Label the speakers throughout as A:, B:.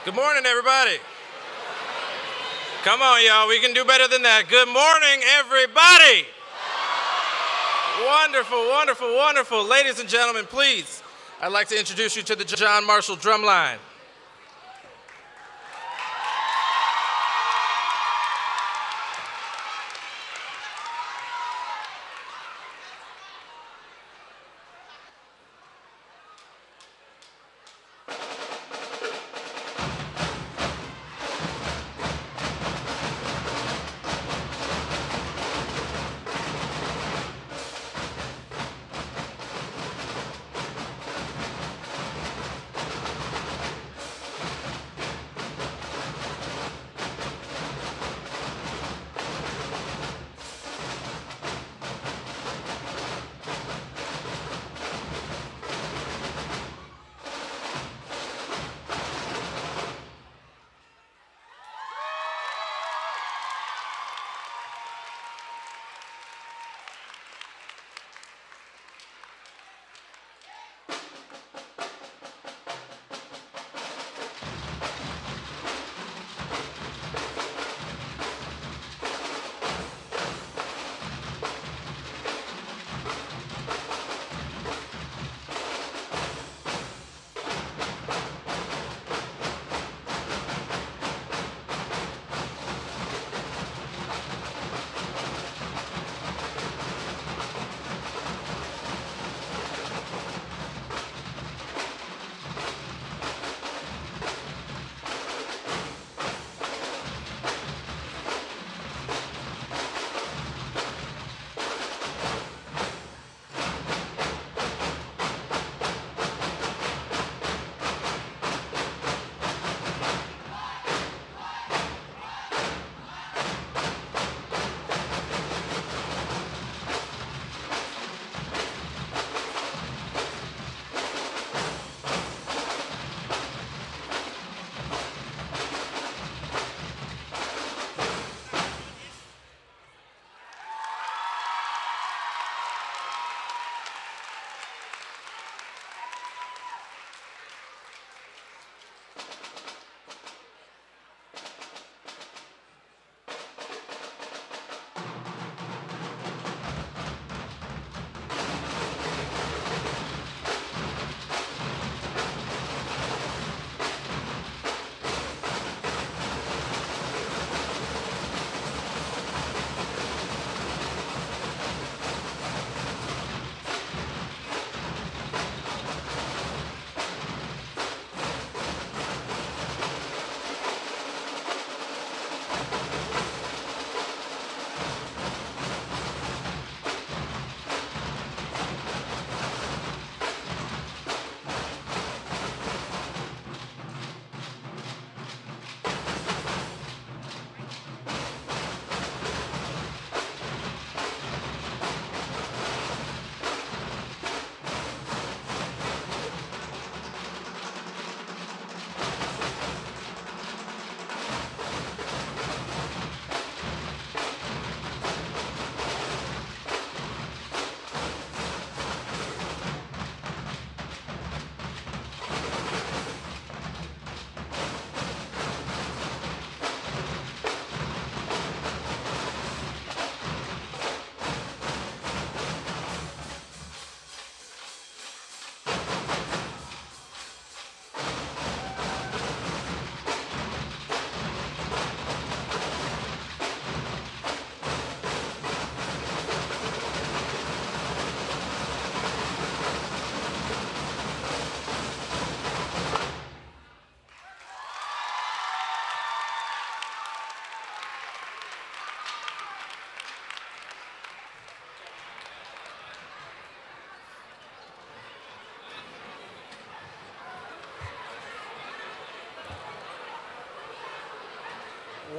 A: Good morning, everybody. Come on, y'all. We can do better than that. Good morning, everybody. Wonderful, wonderful, wonderful. Ladies and gentlemen, please, I'd like to introduce you to the John Marshall Drumline.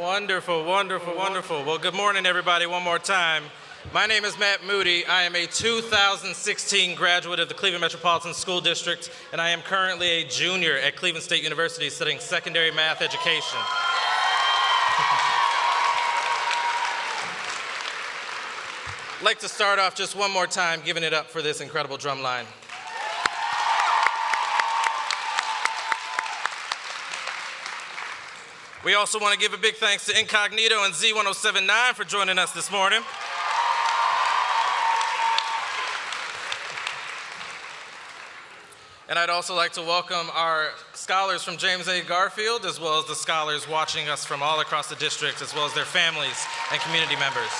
A: Wonderful, wonderful, wonderful. Well, good morning, everybody, one more time. My name is Matt Moody. I am a 2016 graduate of the Cleveland Metropolitan School District, and I am currently a junior at Cleveland State University studying secondary math education. I'd like to start off just one more time giving it up for this incredible drum line. We also want to give a big thanks to Incognito and Z1079 for joining us this morning. And I'd also like to welcome our scholars from James A. Garfield, as well as the scholars watching us from all across the district, as well as their families and community members.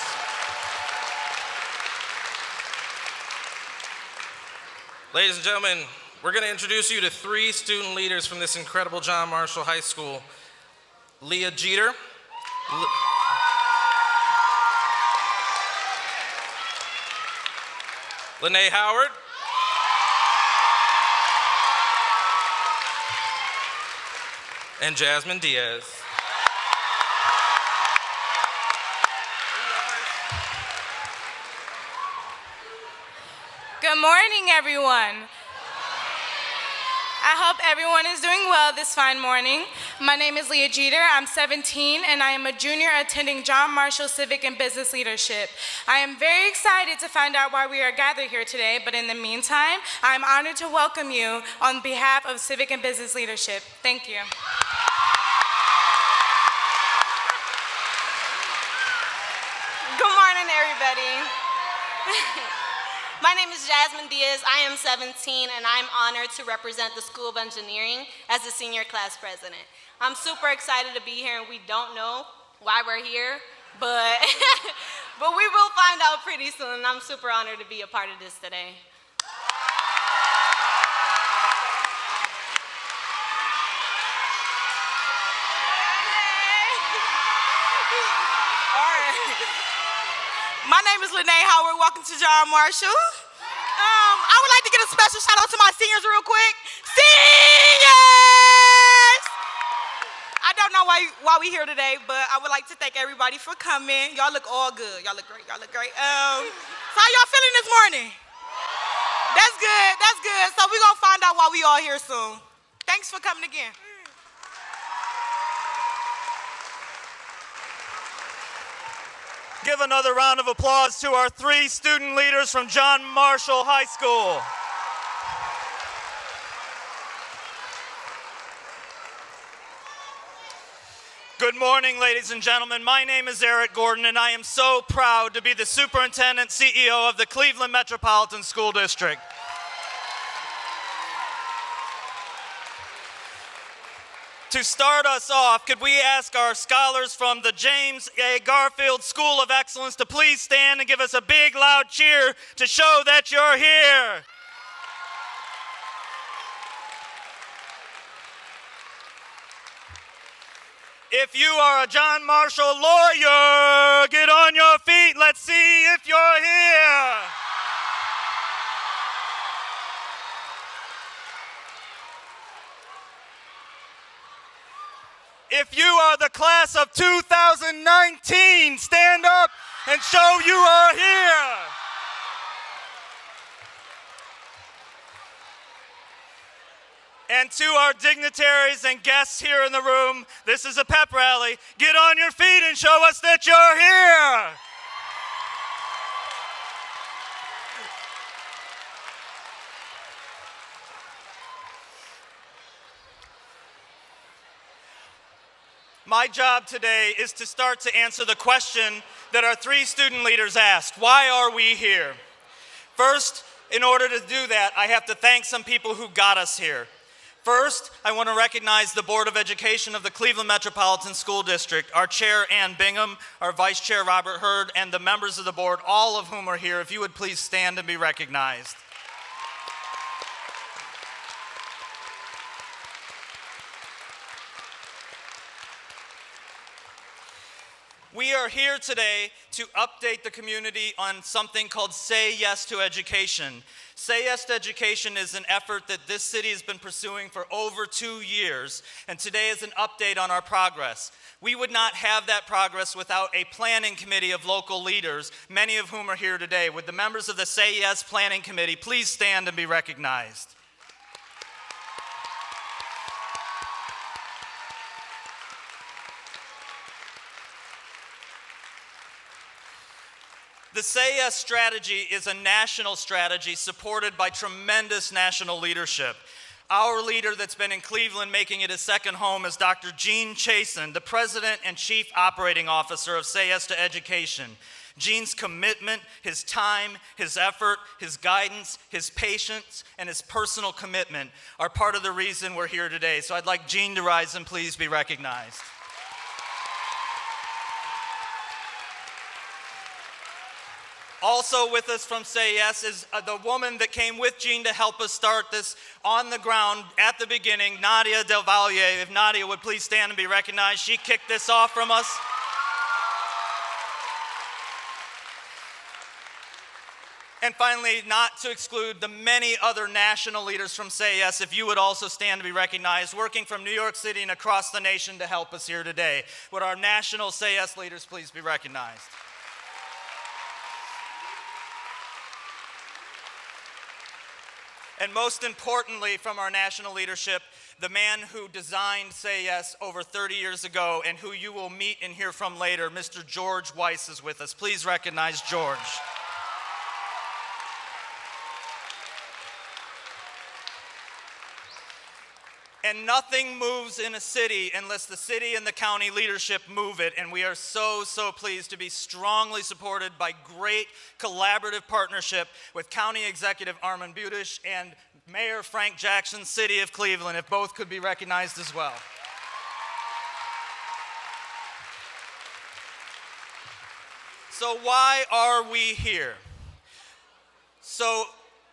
A: Ladies and gentlemen, we're going to introduce you to 3 student leaders from this incredible John Marshall High School. Leah Jeter. Lene Howard. And Jasmine Diaz.
B: Good morning, everyone. I hope everyone is doing well this fine morning. My name is Leah Jeter. I'm 17, and I am a junior attending John Marshall Civic and Business Leadership. I am very excited to find out why we are gathered here today, but in the meantime, I'm honored to welcome you on behalf of Civic and Business Leadership. Thank you.
C: Good morning, everybody. My name is Jasmine Diaz. I am 17, and I'm honored to represent the School of Engineering as the senior class president. I'm super excited to be here, and we don't know why we're here, but, but we will find out pretty soon, and I'm super honored to be a part of this today.
D: My name is Lene Howard. Welcome to John Marshall. I would like to get a special shout out to my seniors real quick. Seniors! I don't know why we here today, but I would like to thank everybody for coming. Y'all look all good. Y'all look great. Y'all look great. So how y'all feeling this morning? That's good. That's good. So we're going to find out why we all here soon. Thanks for coming again.
E: Give another round of applause to our 3 student leaders from John Marshall High School. Good morning, ladies and gentlemen. My name is Eric Gordon, and I am so proud to be the Superintendent CEO of the Cleveland Metropolitan School District. To start us off, could we ask our scholars from the James A. Garfield School of Excellence to please stand and give us a big, loud cheer to show that you're here. If you are a John Marshall lawyer, get on your feet. Let's see if you're here. If you are the class of 2019, stand up and show you are here. And to our dignitaries and guests here in the room, this is a pep rally. Get on your feet and show us that you're here. My job today is to start to answer the question that our 3 student leaders asked. Why are we here? First, in order to do that, I have to thank some people who got us here. First, I want to recognize the Board of Education of the Cleveland Metropolitan School District, our Chair, Ann Bingham, our Vice Chair, Robert Hurd, and the members of the board, all of whom are here. If you would please stand and be recognized. We are here today to update the community on something called Say Yes to Education. Say Yes to Education is an effort that this city has been pursuing for over 2 years, and today is an update on our progress. We would not have that progress without a planning committee of local leaders, many of whom are here today. Would the members of the Say Yes Planning Committee please stand and be recognized? The Say Yes strategy is a national strategy supported by tremendous national leadership. Our leader that's been in Cleveland making it his second home is Dr. Gene Chasen, the President and Chief Operating Officer of Say Yes to Education. Gene's commitment, his time, his effort, his guidance, his patience, and his personal commitment are part of the reason we're here today. So I'd like Gene to rise and please be recognized. Also with us from Say Yes is the woman that came with Gene to help us start this on the ground at the beginning, Nadia Del Valle. If Nadia would please stand and be recognized. She kicked this off from us. And finally, not to exclude the many other national leaders from Say Yes, if you would also stand to be recognized, working from New York City and across the nation to help us here today. Would our national Say Yes leaders please be recognized? And most importantly, from our national leadership, the man who designed Say Yes over 30 years ago and who you will meet and hear from later, Mr. George Weiss is with us. Please recognize George. And nothing moves in a city unless the city and the county leadership move it. And we are so, so pleased to be strongly supported by great collaborative partnership with County Executive Armand Budish and Mayor Frank Jackson, City of Cleveland, if both could be recognized as well. So why are we here? So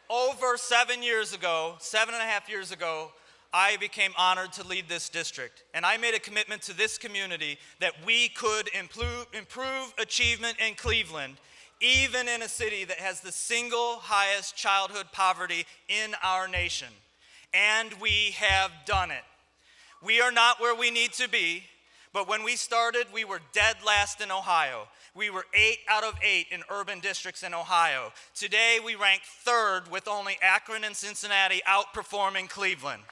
E: over 7 years ago, 7.5 years ago, I became honored to lead this district, and I made a commitment to this community that we could improve achievement in Cleveland, even in a city that has the single highest childhood poverty in our nation. And we have done it. We are not where we need to be, but when we started, we were dead last in Ohio. We were 8 out of 8 in urban districts in Ohio. Today, we rank 3rd with only Akron and Cincinnati outperforming Cleveland.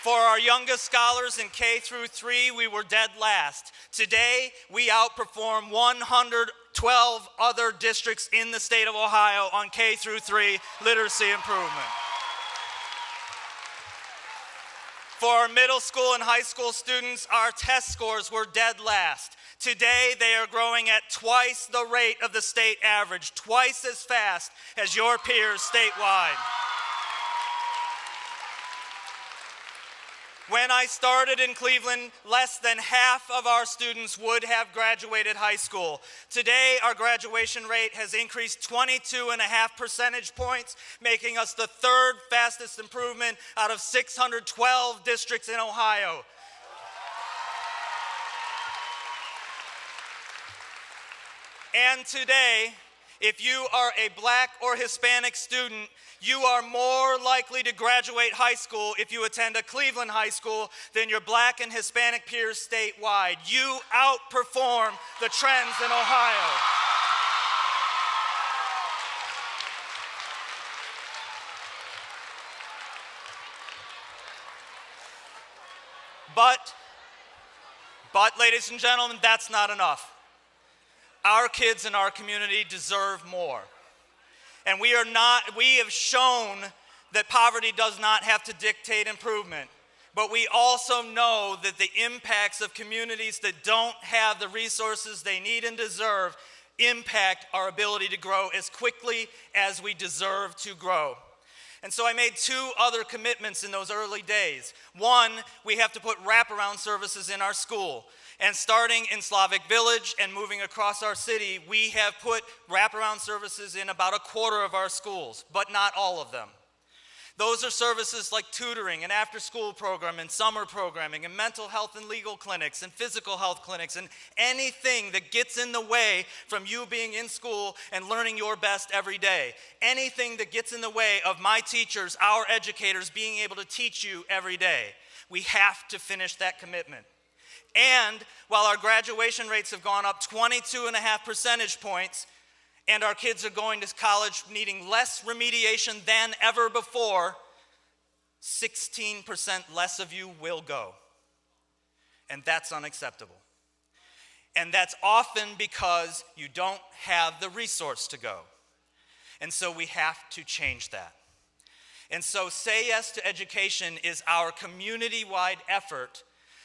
E: For our youngest scholars in K through 3, we were dead last. Today, we outperform 112 other districts in the state of Ohio on K through 3 literacy improvement. For our middle school and high school students, our test scores were dead last. Today, they are growing at twice the rate of the state average, twice as fast as your peers statewide. When I started in Cleveland, less than half of our students would have graduated high school. Today, our graduation rate has increased 22.5 percentage points, making us the 3rd fastest improvement out of 612 districts in Ohio. And today, if you are a Black or Hispanic student, you are more likely to graduate high school if you attend a Cleveland high school than your Black and Hispanic peers statewide. You outperform the trends in Ohio. But, ladies and gentlemen, that's not enough. Our kids in our community deserve more. And we have shown that poverty does not have to dictate improvement. But we also know that the impacts of communities that don't have the resources they need and deserve impact our ability to grow as quickly as we deserve to grow. And so I made 2 other commitments in those early days. One, we have to put wraparound services in our school. And starting in Slavic Village and moving across our city, we have put wraparound services in about a quarter of our schools, but not all of them. Those are services like tutoring and after-school program and summer programming and mental health and legal clinics and physical health clinics and anything that gets in the way from you being in school and learning your best every day. Anything that gets in the way of my teachers, our educators, being able to teach you every day. We have to finish that commitment. And while our graduation rates have gone up 22.5 percentage points, and our kids are going to college needing less remediation than ever before, 16% less of you will go. And that's unacceptable. And that's often because you don't have the resource to go. And so we have to change that. And so Say Yes to Education is our community-wide effort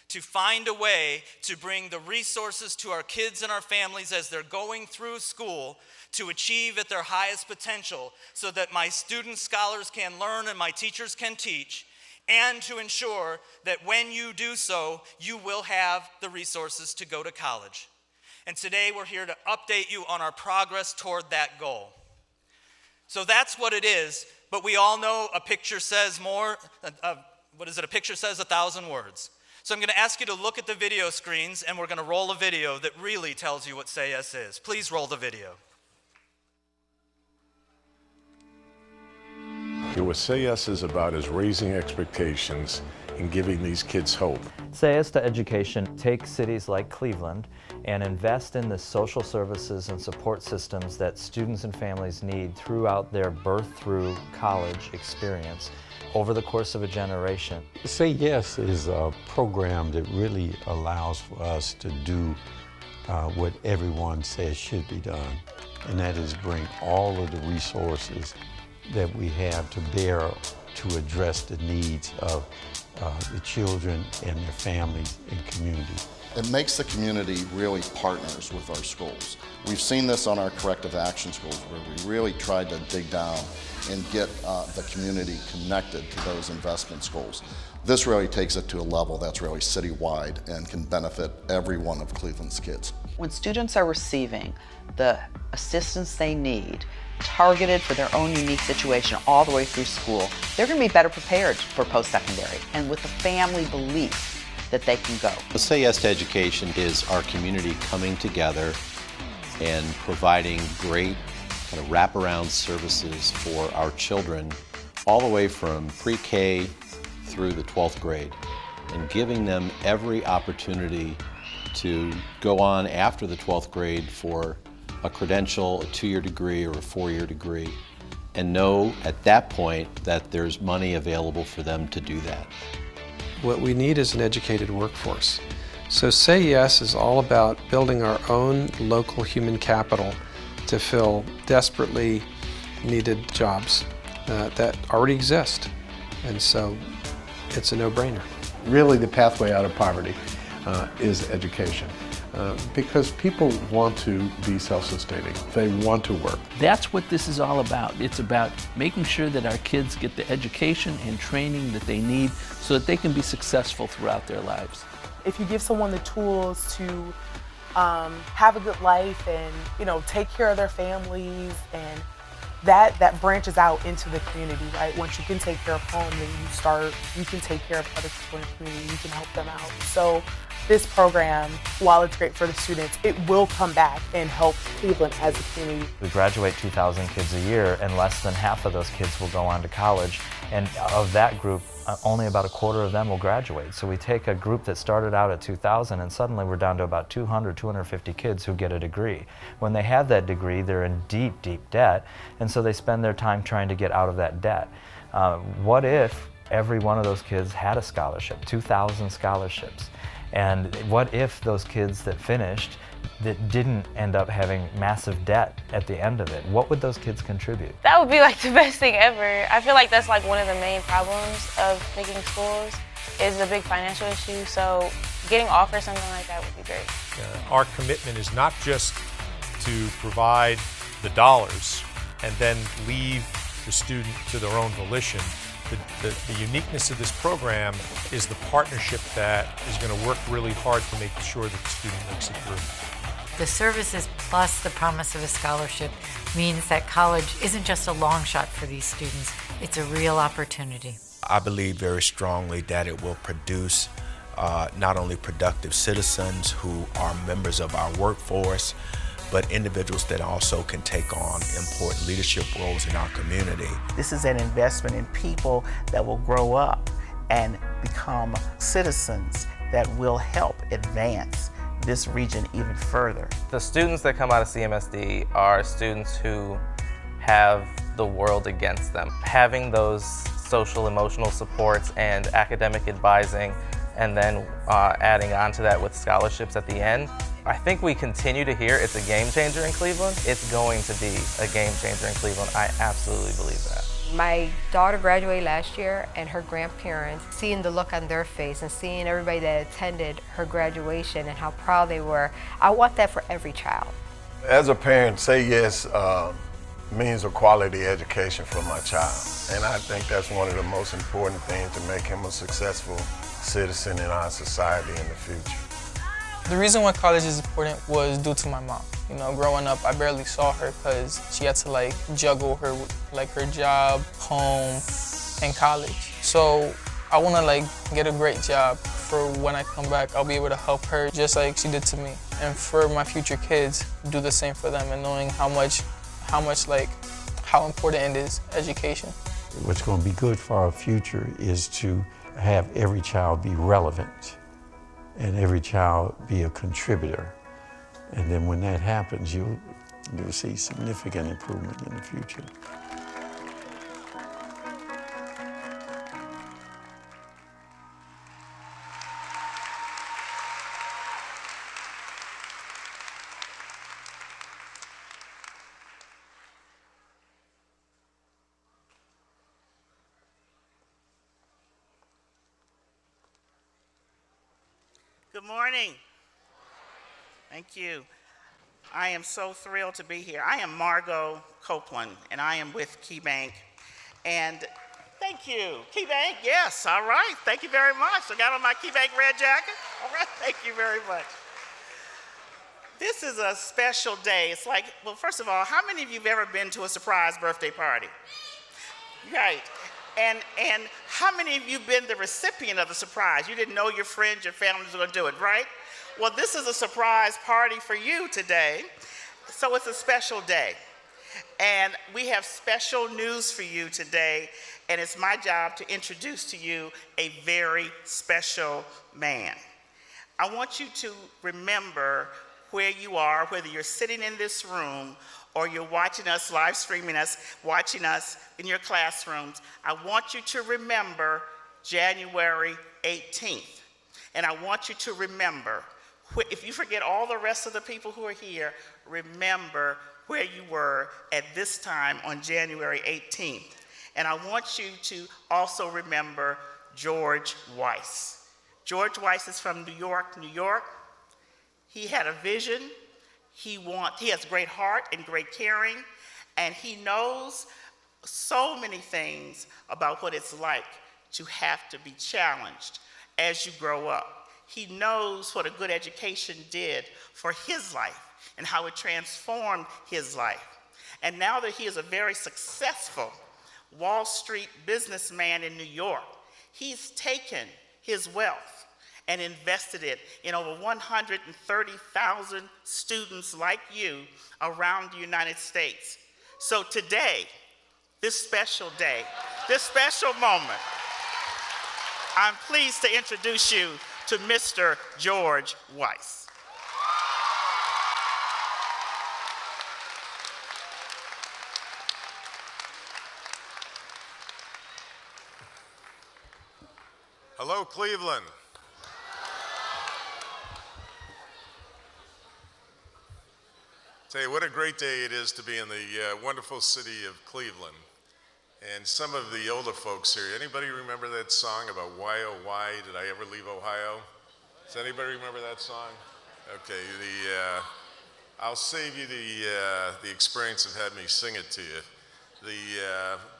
E: to find a way to bring the resources to our kids and our families as they're going through school to achieve at their highest potential so that my student scholars can learn and my teachers can teach, and to ensure that when you do so, you will have the resources to go to college. And today we're here to update you on our progress toward that goal. So that's what it is, but we all know a picture says more, a picture says 1,000 words. So I'm going to ask you to look at the video screens, and we're going to roll a video that really tells you what Say Yes is. Please roll the video.
F: What Say Yes is about is raising expectations and giving these kids hope.
G: Say Yes to Education takes cities like Cleveland and invest in the social services and support systems that students and families need throughout their birth through college experience over the course of a generation.
H: Say Yes is a program that really allows for us to do what everyone says should be done, and that is bring all of the resources that we have to bear to address the needs of the children and their families and communities.
I: It makes the community really partners with our schools. We've seen this on our corrective action schools where we really tried to dig down and get the community connected to those investment schools. This really takes it to a level that's really citywide and can benefit every one of Cleveland's kids.
J: When students are receiving the assistance they need, targeted for their own unique situation all the way through school, they're going to be better prepared for post-secondary and with the family belief that they can go.
K: Say Yes to Education is our community coming together and providing great kind of wraparound services for our children all the way from pre-K through the 12th grade, and giving them every opportunity to go on after the 12th grade for a credential, a 2-year degree, or a 4-year degree, and know at that point that there's money available for them to do that.
L: What we need is an educated workforce. So Say Yes is all about building our own local human capital to fill desperately needed jobs that already exist. And so it's a no-brainer.
F: Really, the pathway out of poverty is education. Because people want to be self-sustaining. They want to work.
M: That's what this is all about. It's about making sure that our kids get the education and training that they need so that they can be successful throughout their lives.
N: If you give someone the tools to have a good life and take care of their families, and that branches out into the community, right? Once you can take care of home, then you can take care of other people in the community, you can help them out. So this program, while it's great for the students, it will come back and help Cleveland as a community.
G: We graduate 2,000 kids a year, and less than half of those kids will go on to college. And of that group, only about a quarter of them will graduate. So we take a group that started out at 2,000, and suddenly we're down to about 200, 250 kids who get a degree. When they have that degree, they're in deep, deep debt, and so they spend their time trying to get out of that debt. What if every one of those kids had a scholarship, 2,000 scholarships? And what if those kids that finished that didn't end up having massive debt at the end of it? What would those kids contribute?
O: That would be like the best thing ever. I feel like that's like one of the main problems of picking schools is a big financial issue. So getting offered something like that would be great.
P: Our commitment is not just to provide the dollars and then leave the student to their own volition. The uniqueness of this program is the partnership that is going to work really hard to make sure that the student makes it through.
Q: The services plus the promise of a scholarship means that college isn't just a long shot for these students, it's a real opportunity.
R: I believe very strongly that it will produce not only productive citizens who are members of our workforce, but individuals that also can take on important leadership roles in our community.
S: This is an investment in people that will grow up and become citizens that will help advance this region even further.
A: The students that come out of CMSD are students who have the world against them. Having those social emotional supports and academic advising, and then adding on to that with scholarships at the end, I think we continue to hear it's a game changer in Cleveland. It's going to be a game changer in Cleveland. I absolutely believe that.
T: My daughter graduated last year, and her grandparents, seeing the look on their face and seeing everybody that attended her graduation and how proud they were, I want that for every child.
U: As a parent, Say Yes means a quality education for my child. And I think that's one of the most important things to make him a successful citizen in our society in the future.
V: The reason why college is important was due to my mom. You know, growing up, I barely saw her because she had to juggle her job, home, and college. So I want to get a great job for when I come back. I'll be able to help her just like she did to me. And for my future kids, do the same for them, and knowing how important it is, education.
H: What's going to be good for our future is to have every child be relevant and every child be a contributor. And then when that happens, you'll see significant improvement in the future.
S: Good morning. Thank you. I am so thrilled to be here. I am Margot Copeland, and I am with KeyBank. And thank you. KeyBank, yes, all right. Thank you very much. I got on my KeyBank red jacket. All right, thank you very much. This is a special day. It's well, first of all, how many of you have ever been to a surprise birthday party? Right. And how many of you have been the recipient of the surprise? You didn't know your friends, your family was going to do it, right? Well, this is a surprise party for you today, so it's a special day. And we have special news for you today, and it's my job to introduce to you a very special man. I want you to remember where you are, whether you're sitting in this room or you're watching us, live streaming us, watching us in your classrooms. I want you to remember January 18th. And I want you to remember, if you forget all the rest of the people who are here, remember where you were at this time on January 18th. And I want you to also remember George Weiss. George Weiss is from New York, New York. He had a vision. He has great heart and great caring, and he knows so many things about what it's like to have to be challenged as you grow up. He knows what a good education did for his life and how it transformed his life. And now that he is a very successful Wall Street businessman in New York, he's taken his wealth and invested it in over 130,000 students like you around the United States. So today, this special day, this special moment, I'm pleased to introduce you to Mr. George Weiss.
W: Hello, Cleveland. Tell you what a great day it is to be in the wonderful city of Cleveland. And some of the older folks here, anybody remember that song about why oh why did I ever leave Ohio? Does anybody remember that song? Okay, I'll save you the experience of having me sing it to you.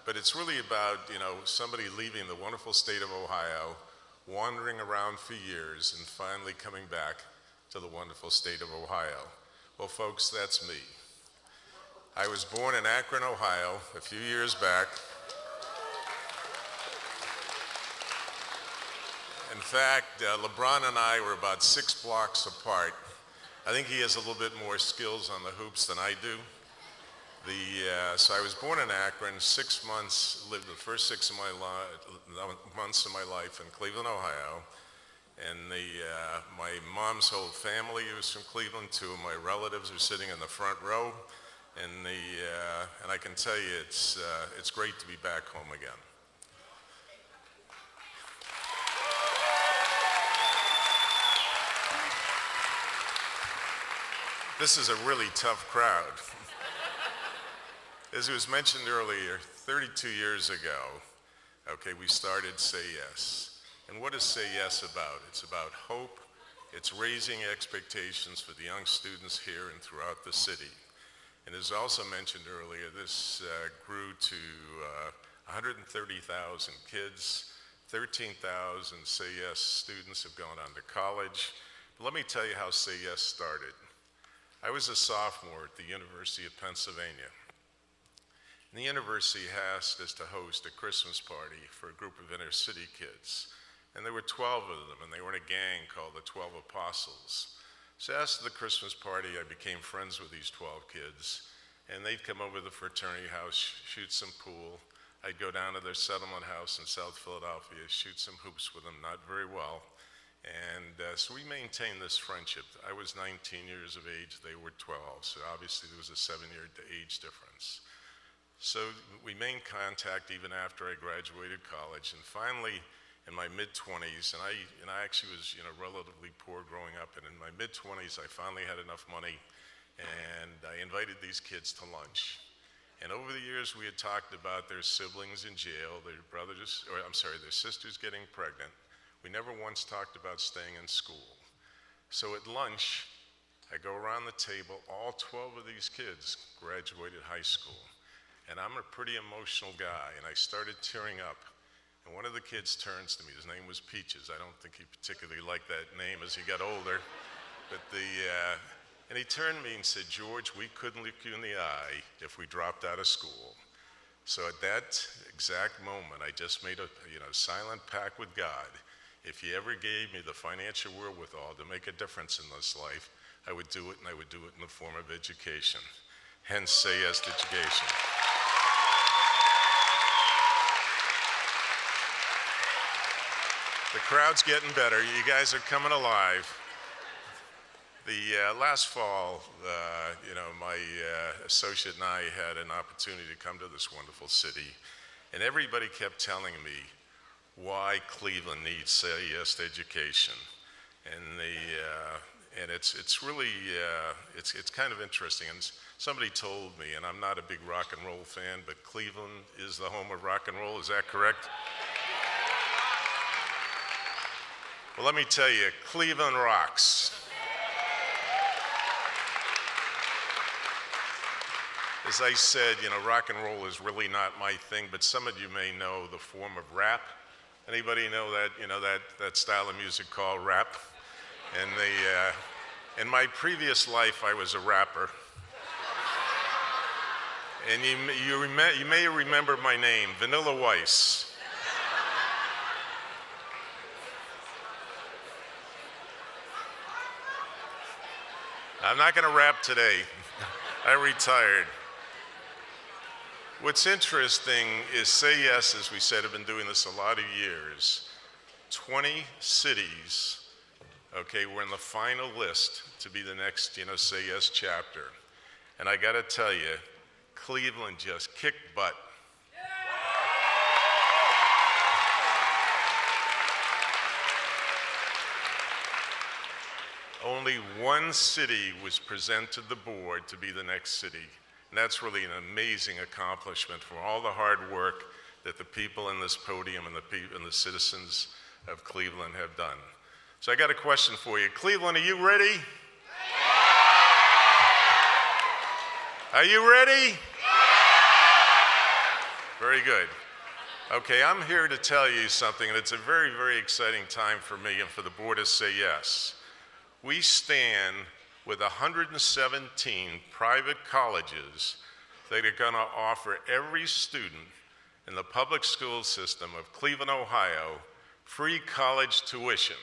W: But it's really about somebody leaving the wonderful state of Ohio, wandering around for years, and finally coming back to the wonderful state of Ohio. Well, folks, that's me. I was born in Akron, Ohio, a few years back. In fact, LeBron and I were about 6 blocks apart. I think he has a little bit more skills on the hoops than I do. So I was born in Akron, 6 months, lived the first 6 months of my life in Cleveland, Ohio. And my mom's whole family was from Cleveland. 2 of my relatives are sitting in the front row. And I can tell you, it's great to be back home again. This is a really tough crowd. As it was mentioned earlier, 32 years ago, okay, we started Say Yes. And what is Say Yes about? It's about hope. It's raising expectations for the young students here and throughout the city. And as also mentioned earlier, this grew to 130,000 kids. 13,000 Say Yes students have gone on to college. But let me tell you how Say Yes started. I was a sophomore at the University of Pennsylvania. And the university asked us to host a Christmas party for a group of inner city kids. And there were 12 of them, and they were in a gang called the 12 Apostles. So after the Christmas party, I became friends with these 12 kids, and they'd come over to the fraternity house, shoot some pool. I'd go down to their settlement house in South Philadelphia, shoot some hoops with them, not very well. And so we maintained this friendship. I was 19 years of age, they were 12, so obviously there was a 7-year age difference. So we maintained contact even after I graduated college, and finally, in my mid-20s, and I actually was relatively poor growing up, and in my mid-20s I finally had enough money, and I invited these kids to lunch. And over the years we had talked about their siblings in jail, their sisters getting pregnant. We never once talked about staying in school. So at lunch, I go around the table, all 12 of these kids graduated high school. And I'm a pretty emotional guy, and I started tearing up. And one of the kids turns to me, his name was Peaches. I don't think he particularly liked that name as he got older. But and he turned to me and said, "George, we couldn't look you in the eye if we dropped out of school." So at that exact moment, I just made a silent pact with God. If he ever gave me the financial wherewithal to make a difference in this life, I would do it, and I would do it in the form of education. Hence, Say Yes to Education. The crowd's getting better. You guys are coming alive. The last fall, my associate and I had an opportunity to come to this wonderful city, and everybody kept telling me why Cleveland needs Say Yes to Education, and it's really it's kind of interesting. And somebody told me, and I'm not a big rock and roll fan, but Cleveland is the home of rock and roll. Is that correct? Well, let me tell you, Cleveland rocks. As I said, rock and roll is really not my thing, but some of you may know the form of rap. Anybody know that style of music called rap? And in my previous life, I was a rapper. And you may remember my name, Vanilla Weiss. I'm not going to rap today. I retired. What's interesting is Say Yes, as we said, have been doing this a lot of years. 20 cities, we're in the final list to be the next, Say Yes chapter. And I got to tell you, Cleveland just kicked butt. Only one city was presented to the board to be the next city. And that's really an amazing accomplishment for all the hard work that the people in this podium and the citizens of Cleveland have done. So I got a question for you. Cleveland, are you ready? Are you ready? Very good. Okay, I'm here to tell you something, and it's a very, very exciting time for me and for the board to Say Yes. We stand with 117 private colleges that are going to offer every student in the public school system of Cleveland, Ohio, free college tuition.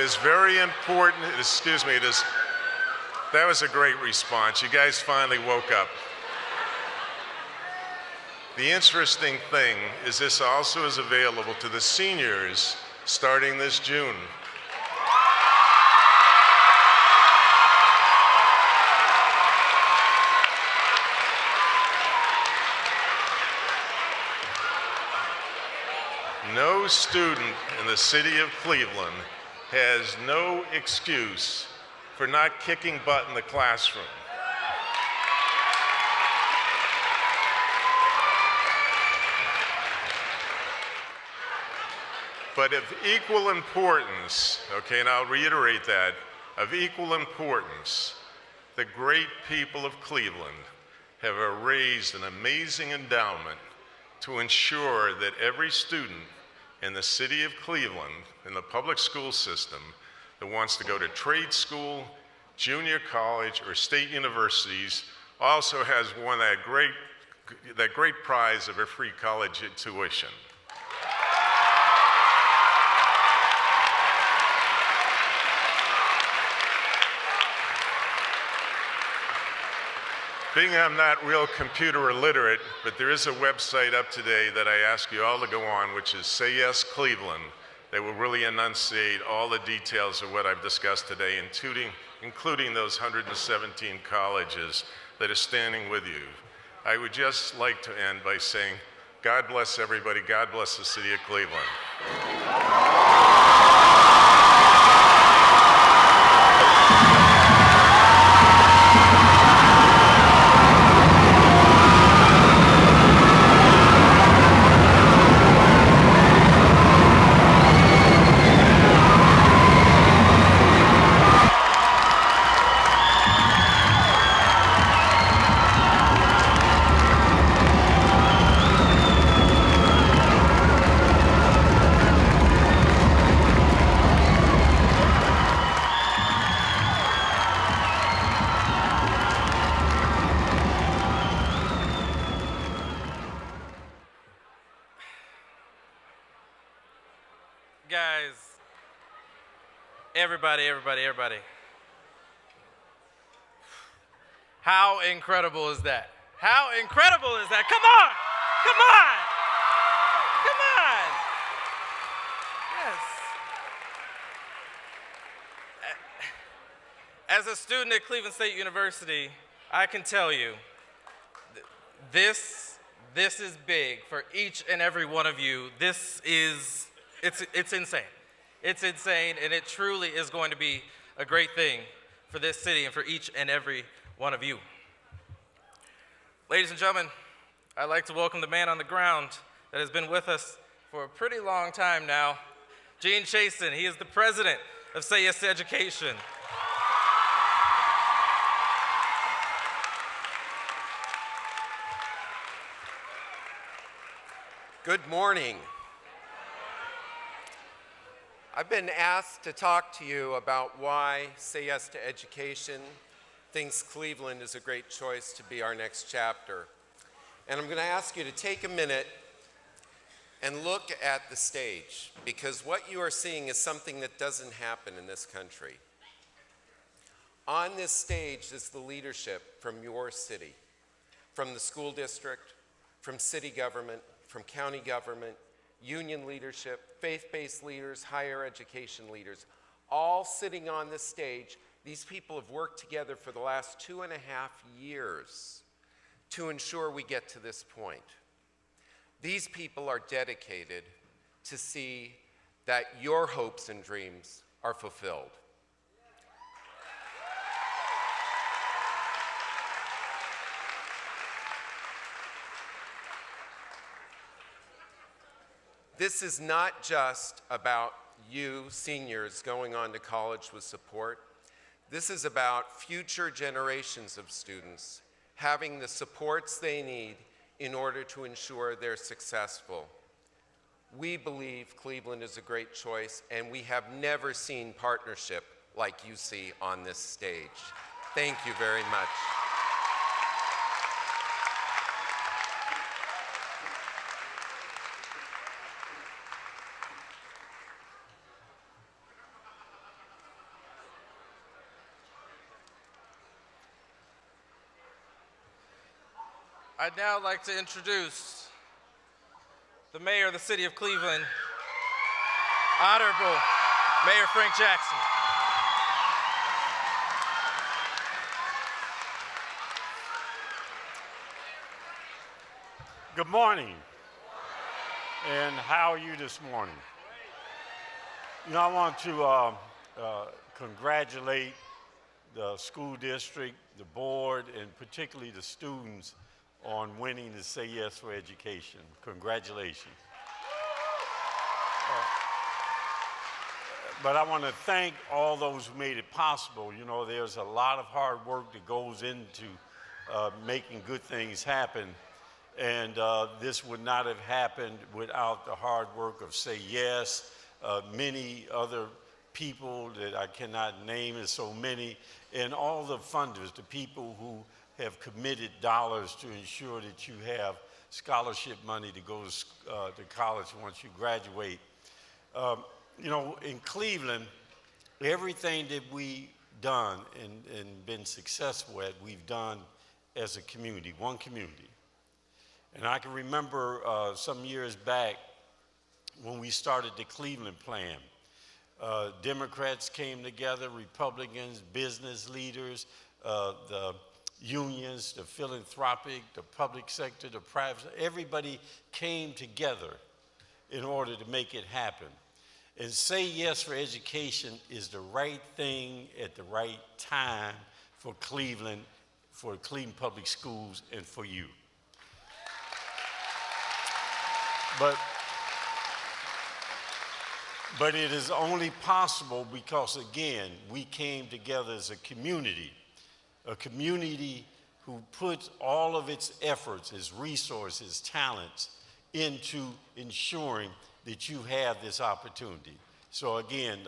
W: is very important, excuse me, that was a great response. You guys finally woke up. The interesting thing is this also is available to the seniors starting this June. No student in the city of Cleveland has no excuse for not kicking butt in the classroom. But of equal importance, okay, and I'll reiterate that, of equal importance, the great people of Cleveland have raised an amazing endowment to ensure that every student in the city of Cleveland, in the public school system, that wants to go to trade school, junior college, or state universities also has won that great prize of a free college tuition. Being I'm not real computer illiterate, but there is a website up today that I ask you all to go on, which is Say Yes Cleveland, that will really enunciate all the details of what I've discussed today, including those 117 colleges that are standing with you. I would just like to end by saying, God bless everybody, God bless the city of Cleveland.
A: Guys, everybody. How incredible is that? How incredible is that? Come on! Yes. As a student at Cleveland State University, I can tell you, this is big for each and every one of you. It's insane. It's insane, and it truly is going to be a great thing for this city and for each and every one of you. Ladies and gentlemen, I'd like to welcome the man on the ground that has been with us for a pretty long time now, Gene Chasten. He is the president of Say Yes to Education.
B: Good morning. I've been asked to talk to you about why Say Yes to Education thinks Cleveland is a great choice to be our next chapter. And I'm going to ask you to take a minute and look at the stage, because what you are seeing is something that doesn't happen in this country. On this stage is the leadership from your city, from the school district, from city government, from county government, union leadership, faith-based leaders, higher education leaders, all sitting on this stage. These people have worked together for the last 2.5 years to ensure we get to this point. These people are dedicated to see that your hopes and dreams are fulfilled. This is not just about you seniors going on to college with support. This is about future generations of students having the supports they need in order to ensure they're successful. We believe Cleveland is a great choice, and we have never seen partnership like you see on this stage. Thank you very much.
A: I'd now like to introduce the mayor of the city of Cleveland, Honorable Mayor Frank Jackson.
C: Good morning. And how are you this morning? You know, I want to congratulate the school district, the board, and particularly the students on winning the Say Yes for Education. Congratulations. But I want to thank all those who made it possible. You know, there's a lot of hard work that goes into making good things happen. And this would not have happened without the hard work of Say Yes, many other people that I cannot name, and so many, and all the funders, the people who have committed dollars to ensure that you have scholarship money to go to college once you graduate. You know, in Cleveland, everything that we've done and been successful at, we've done as a community, one community. And I can remember some years back when we started the Cleveland Plan. Democrats came together, Republicans, business leaders, the unions, the philanthropic, the public sector, the private sector, everybody came together in order to make it happen. And Say Yes for Education is the right thing at the right time for Cleveland, for Cleveland Public Schools, and for you. But it is only possible because, again, we came together as a community who puts all of its efforts, its resources, talents into ensuring that you have this opportunity. So again,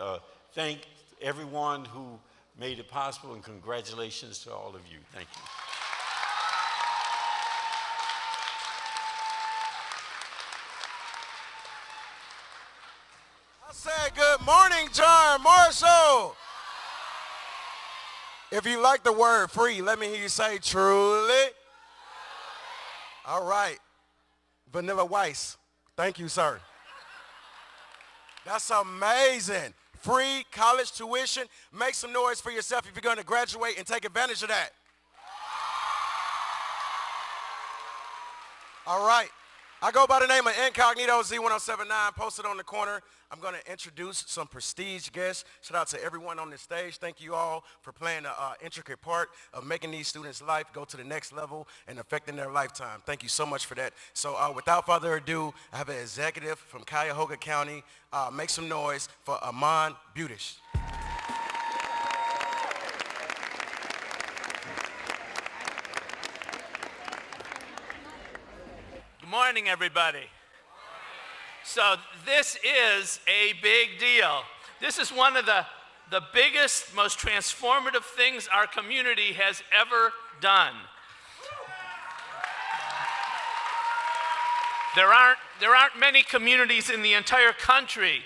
C: thank everyone who made it possible, and congratulations to all of you. Thank you.
D: I said good morning, John Marshall. If you like the word free, let me hear you say truly. All right. Vanilla Weiss, thank you, sir. That's amazing. Free college tuition. Make some noise for yourself if you're going to graduate and take advantage of that. All right. I go by the name of Incognito Z1079, posted on the corner. I'm going to introduce some prestige guests. Shout out to everyone on this stage. Thank you all for playing an intricate part of making these students' life go to the next level and affecting their lifetime. Thank you so much for that. So without further ado, I have an executive from Cuyahoga County. Make some noise for Amon Budish.
E: Good morning, everybody. So this is a big deal. This is one of the biggest, most transformative things our community has ever done. There aren't many communities in the entire country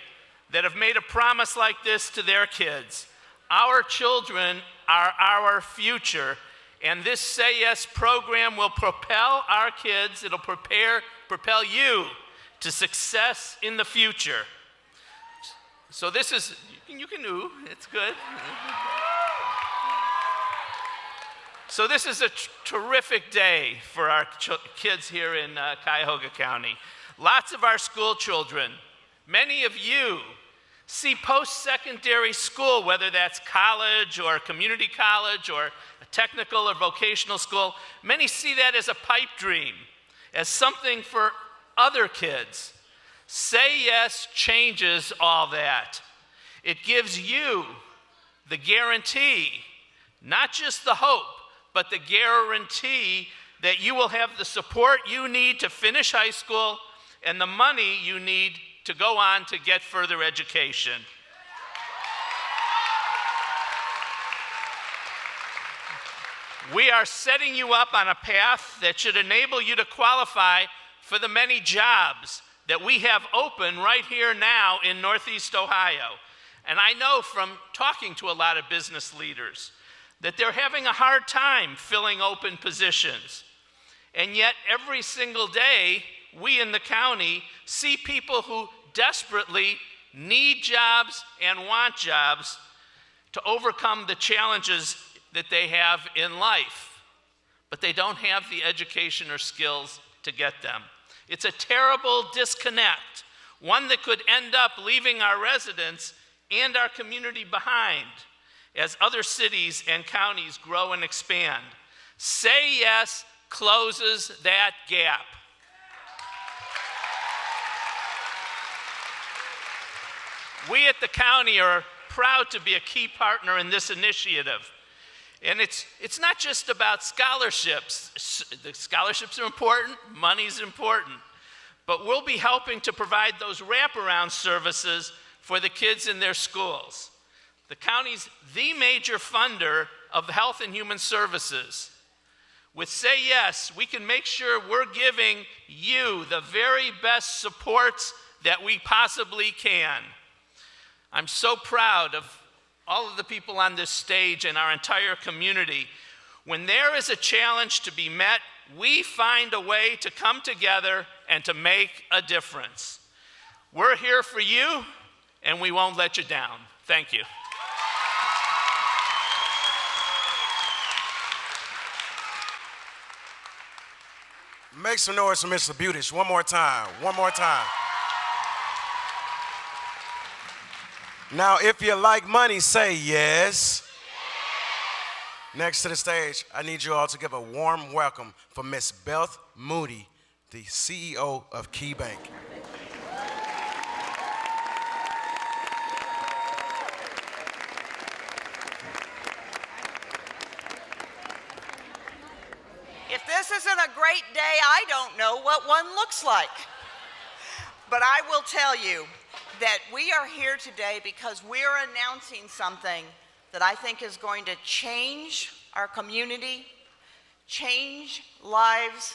E: that have made a promise like this to their kids. Our children are our future, and this Say Yes program will propel our kids, it'll propel you to success in the future. So this is, you can ooh, it's good. So this is a terrific day for our kids here in Cuyahoga County. Lots of our school children, many of you, see post-secondary school, whether that's college or community college or a technical or vocational school, many see that as a pipe dream, as something for other kids. Say Yes changes all that. It gives you the guarantee, not just the hope, but the guarantee that you will have the support you need to finish high school and the money you need to go on to get further education. We are setting you up on a path that should enable you to qualify for the many jobs that we have open right here now in Northeast Ohio. And I know from talking to a lot of business leaders that they're having a hard time filling open positions. And yet every single day, we in the county see people who desperately need jobs and want jobs to overcome the challenges that they have in life, but they don't have the education or skills to get them. It's a terrible disconnect, one that could end up leaving our residents and our community behind as other cities and counties grow and expand. Say Yes closes that gap. We at the county are proud to be a key partner in this initiative. And it's not just about scholarships. The scholarships are important, money's important, but we'll be helping to provide those wraparound services for the kids in their schools. The county's the major funder of Health and Human Services. With Say Yes, we can make sure we're giving you the very best supports that we possibly can. I'm so proud of all of the people on this stage and our entire community. When there is a challenge to be met, we find a way to come together and to make a difference. We're here for you, and we won't let you down. Thank you.
D: Make some noise for Mr. Budish one more time. One more time. Now, if you like money, say yes. Next to the stage, I need you all to give a warm welcome for Miss Beth Moody, the CEO of Key Bank.
I: If this isn't a great day, I don't know what one looks like. But I will tell you that we are here today because we are announcing something that I think is going to change our community, change lives,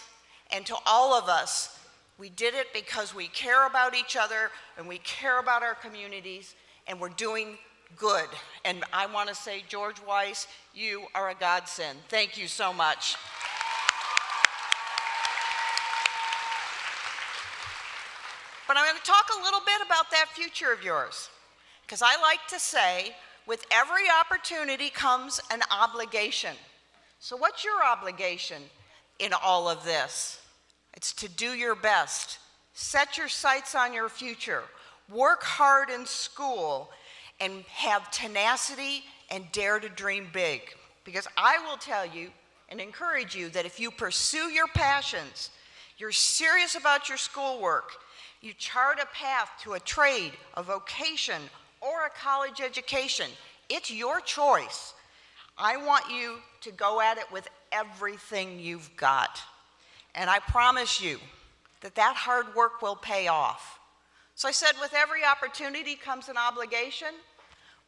I: and to all of us, we did it because we care about each other and we care about our communities, and we're doing good. And I want to say, George Weiss, you are a godsend. Thank you so much. But I'm going to talk a little bit about that future of yours, because I like to say, with every opportunity comes an obligation. So what's your obligation in all of this? It's to do your best, set your sights on your future, work hard in school, and have tenacity and dare to dream big. Because I will tell you and encourage you that if you pursue your passions, you're serious about your schoolwork, you chart a path to a trade, a vocation, or a college education, it's your choice. I want you to go at it with everything you've got. And I promise you that that hard work will pay off. So I said, with every opportunity comes an obligation.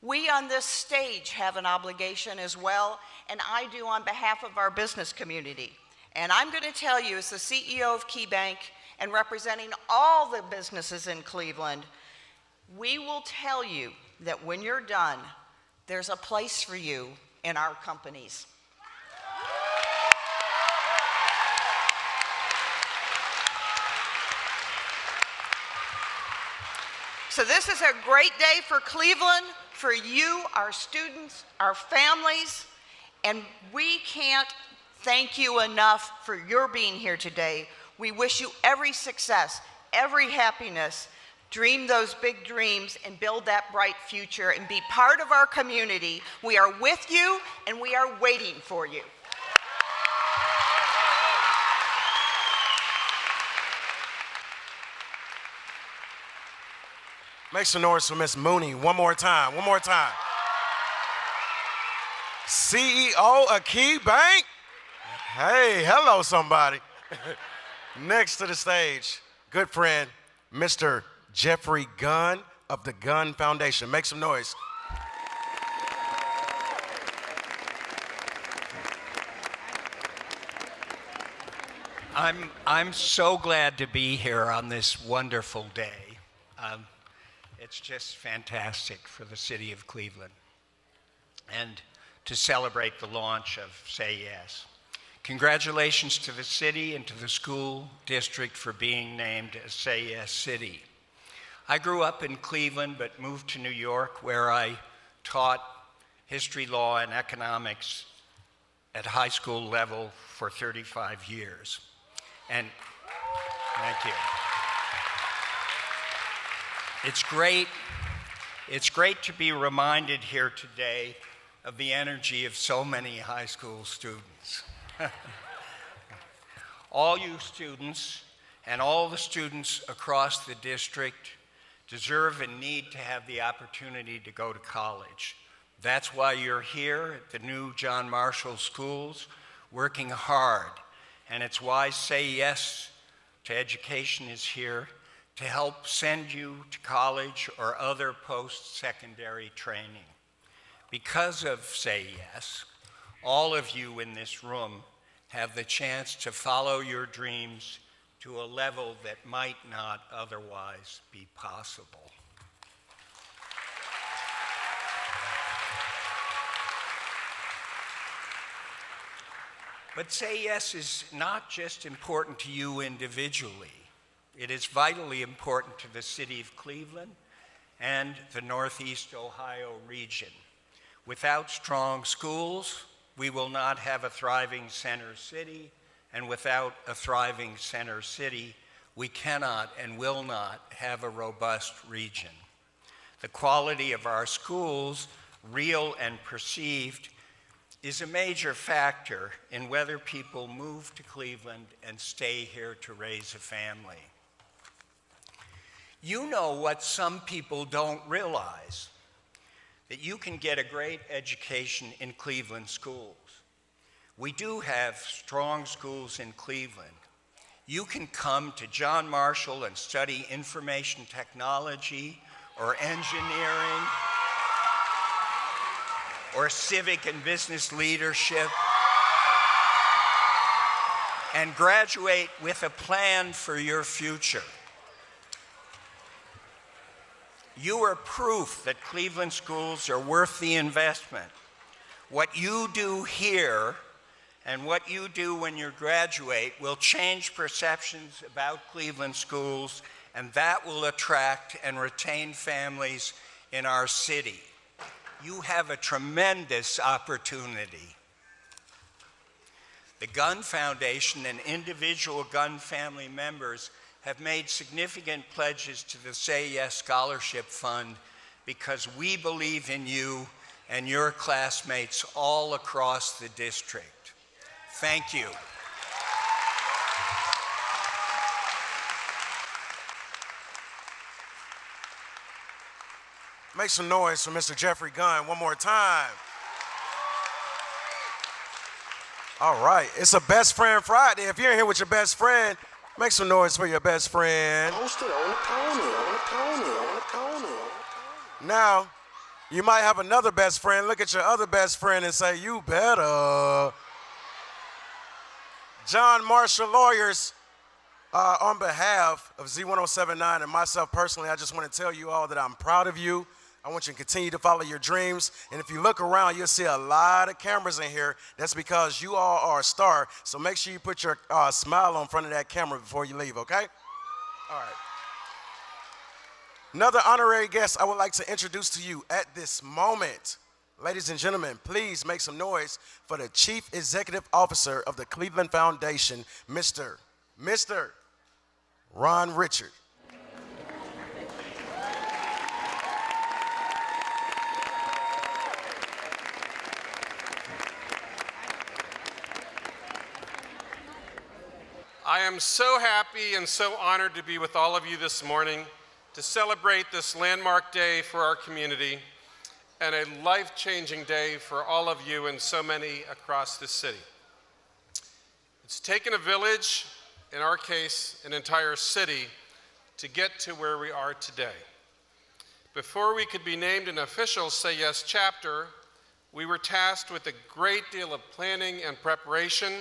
I: We on this stage have an obligation as well, and I do on behalf of our business community. And I'm going to tell you, as the CEO of Key Bank and representing all the businesses in Cleveland, we will tell you that when you're done, there's a place for you in our companies. So this is a great day for Cleveland, for you, our students, our families, and we can't thank you enough for your being here today. We wish you every success, every happiness. Dream those big dreams and build that bright future and be part of our community. We are with you and we are waiting for you.
D: Make some noise for Miss Mooney one more time. One more time. CEO of Key Bank. Hey, hello, somebody. Next to the stage, good friend, Mr. Jeffrey Gunn of the Gunn Foundation. Make some noise.
J: I'm so glad to be here on this wonderful day. It's just fantastic for the city of Cleveland and to celebrate the launch of Say Yes. Congratulations to the city and to the school district for being named a Say Yes City. I grew up in Cleveland but moved to New York, where I taught history, law, and economics at high school level for 35 years. And thank you. It's great to be reminded here today of the energy of so many high school students. All you students and all the students across the district deserve and need to have the opportunity to go to college. That's why you're here at the new John Marshall Schools, working hard. And it's why Say Yes to Education is here to help send you to college or other post-secondary training. Because of Say Yes, all of you in this room have the chance to follow your dreams to a level that might not otherwise be possible. But Say Yes is not just important to you individually. It is vitally important to the city of Cleveland and the Northeast Ohio region. Without strong schools, we will not have a thriving center city, and without a thriving center city, we cannot and will not have a robust region. The quality of our schools, real and perceived, is a major factor in whether people move to Cleveland and stay here to raise a family. You know what some people don't realize, that you can get a great education in Cleveland schools. We do have strong schools in Cleveland. You can come to John Marshall and study information technology or engineering or civic and business leadership and graduate with a plan for your future. You are proof that Cleveland schools are worth the investment. What you do here and what you do when you graduate will change perceptions about Cleveland schools, and that will attract and retain families in our city. You have a tremendous opportunity. The Gunn Foundation and individual Gunn family members have made significant pledges to the Say Yes Scholarship Fund because we believe in you and your classmates all across the district. Thank you.
D: Make some noise for Mr. Jeffrey Gunn one more time. All right, it's a Best Friend Friday. If you're in here with your best friend, make some noise for your best friend.
U: Post it on the corner.
D: Now, you might have another best friend. Look at your other best friend and say, you better. John Marshall Lawyers, on behalf of Z1079 and myself personally, I just want to tell you all that I'm proud of you. I want you to continue to follow your dreams. And if you look around, you'll see a lot of cameras in here. That's because you all are a star. So make sure you put your smile on front of that camera before you leave, okay? All right. Another honorary guest I would like to introduce to you at this moment. Ladies and gentlemen, please make some noise for the Chief Executive Officer of the Cleveland Foundation, Mr. Ron Richard.
F: I am so happy and so honored to be with all of you this morning to celebrate this landmark day for our community and a life-changing day for all of you and so many across this city. It's taken a village, in our case, an entire city, to get to where we are today. Before we could be named an official Say Yes chapter, we were tasked with a great deal of planning and preparation.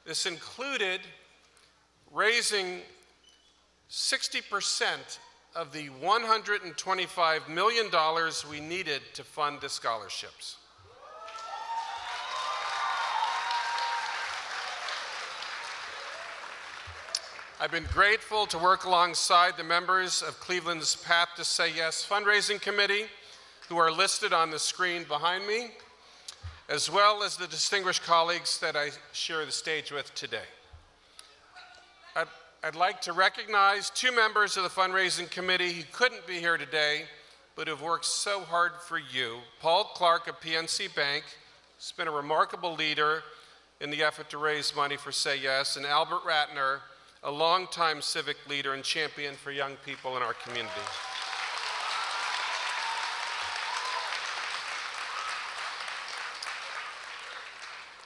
F: This included raising 60% of the $125 million we needed to fund the scholarships. I've been grateful to work alongside the members of Cleveland's Path to Say Yes fundraising committee, who are listed on the screen behind me, as well as the distinguished colleagues that I share the stage with today. I'd like to recognize two members of the fundraising committee who couldn't be here today, but who've worked so hard for you. Paul Clark of PNC Bank, who's been a remarkable leader in the effort to raise money for Say Yes, and Albert Ratner, a longtime civic leader and champion for young people in our community.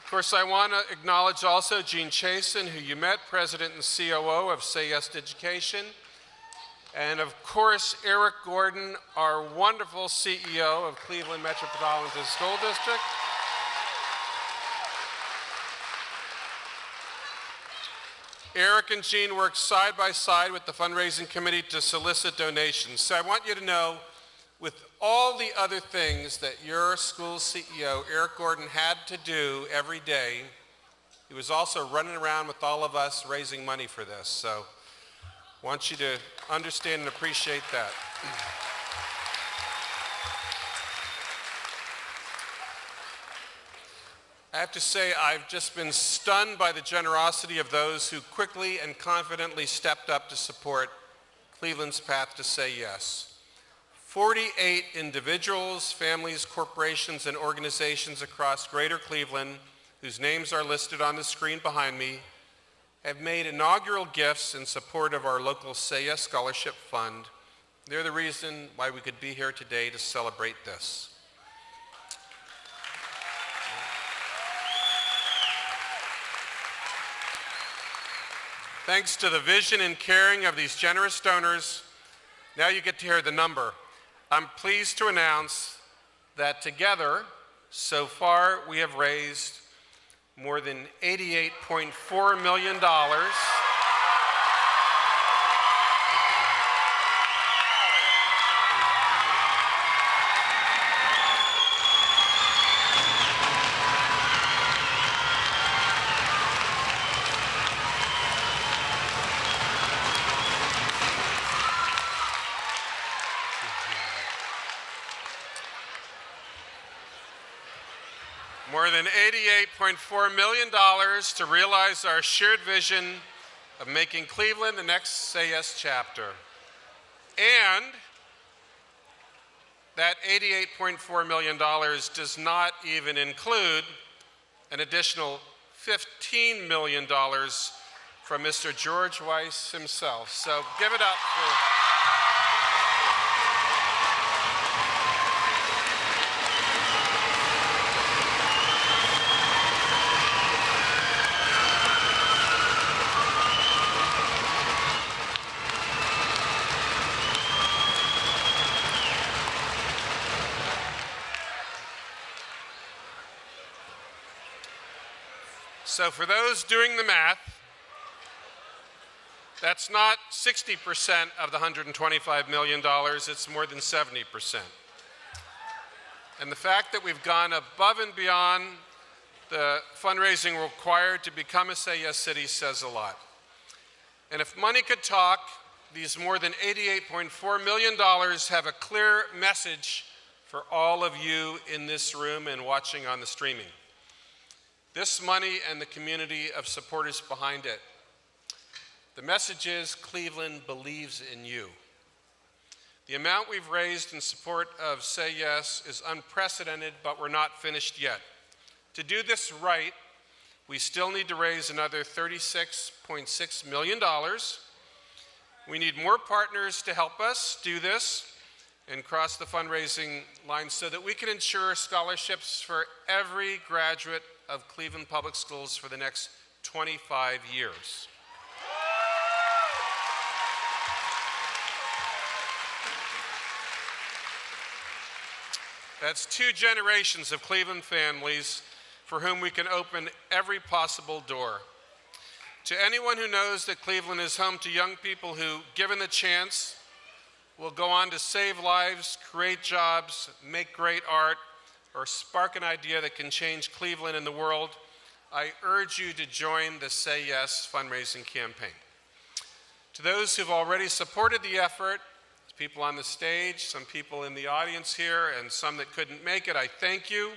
F: Of course, I want to acknowledge also Gene Chasen, who you met, President and COO of Say Yes to Education, and of course, Eric Gordon, our wonderful CEO of Cleveland Metropolitan School District. Eric and Gene worked side by side with the fundraising committee to solicit donations. So I want you to know, with all the other things that your school CEO, Eric Gordon, had to do every day, he was also running around with all of us raising money for this. So I want you to understand and appreciate that. I have to say, I've just been stunned by the generosity of those who quickly and confidently stepped up to support Cleveland's Path to Say Yes. 48 individuals, families, corporations, and organizations across Greater Cleveland, whose names are listed on the screen behind me, have made inaugural gifts in support of our local Say Yes Scholarship Fund. They're the reason why we could be here today to celebrate this. Thanks to the vision and caring of these generous donors, now you get to hear the number. I'm pleased to announce that together, so far, we have raised more than $88.4 million. More than $88.4 million to realize our shared vision of making Cleveland the next Say Yes chapter. And that $88.4 million does not even include an additional $15 million from Mr. George Weiss himself. So give it up for... So for those doing the math, that's not 60% of the $125 million, it's more than 70%. And the fact that we've gone above and beyond the fundraising required to become a Say Yes City says a lot. And if money could talk, these more than $88.4 million have a clear message for all of you in this room and watching on the streaming. This money and the community of supporters behind it. The message is Cleveland believes in you. The amount we've raised in support of Say Yes is unprecedented, but we're not finished yet. To do this right, we still need to raise another $36.6 million. We need more partners to help us do this and cross the fundraising line so that we can ensure scholarships for every graduate of Cleveland Public Schools for the next 25 years. That's 2 generations of Cleveland families for whom we can open every possible door. To anyone who knows that Cleveland is home to young people who, given the chance, will go on to save lives, create jobs, make great art, or spark an idea that can change Cleveland and the world, I urge you to join the Say Yes fundraising campaign. To those who've already supported the effort, people on the stage, some people in the audience here, and some that couldn't make it, I thank you.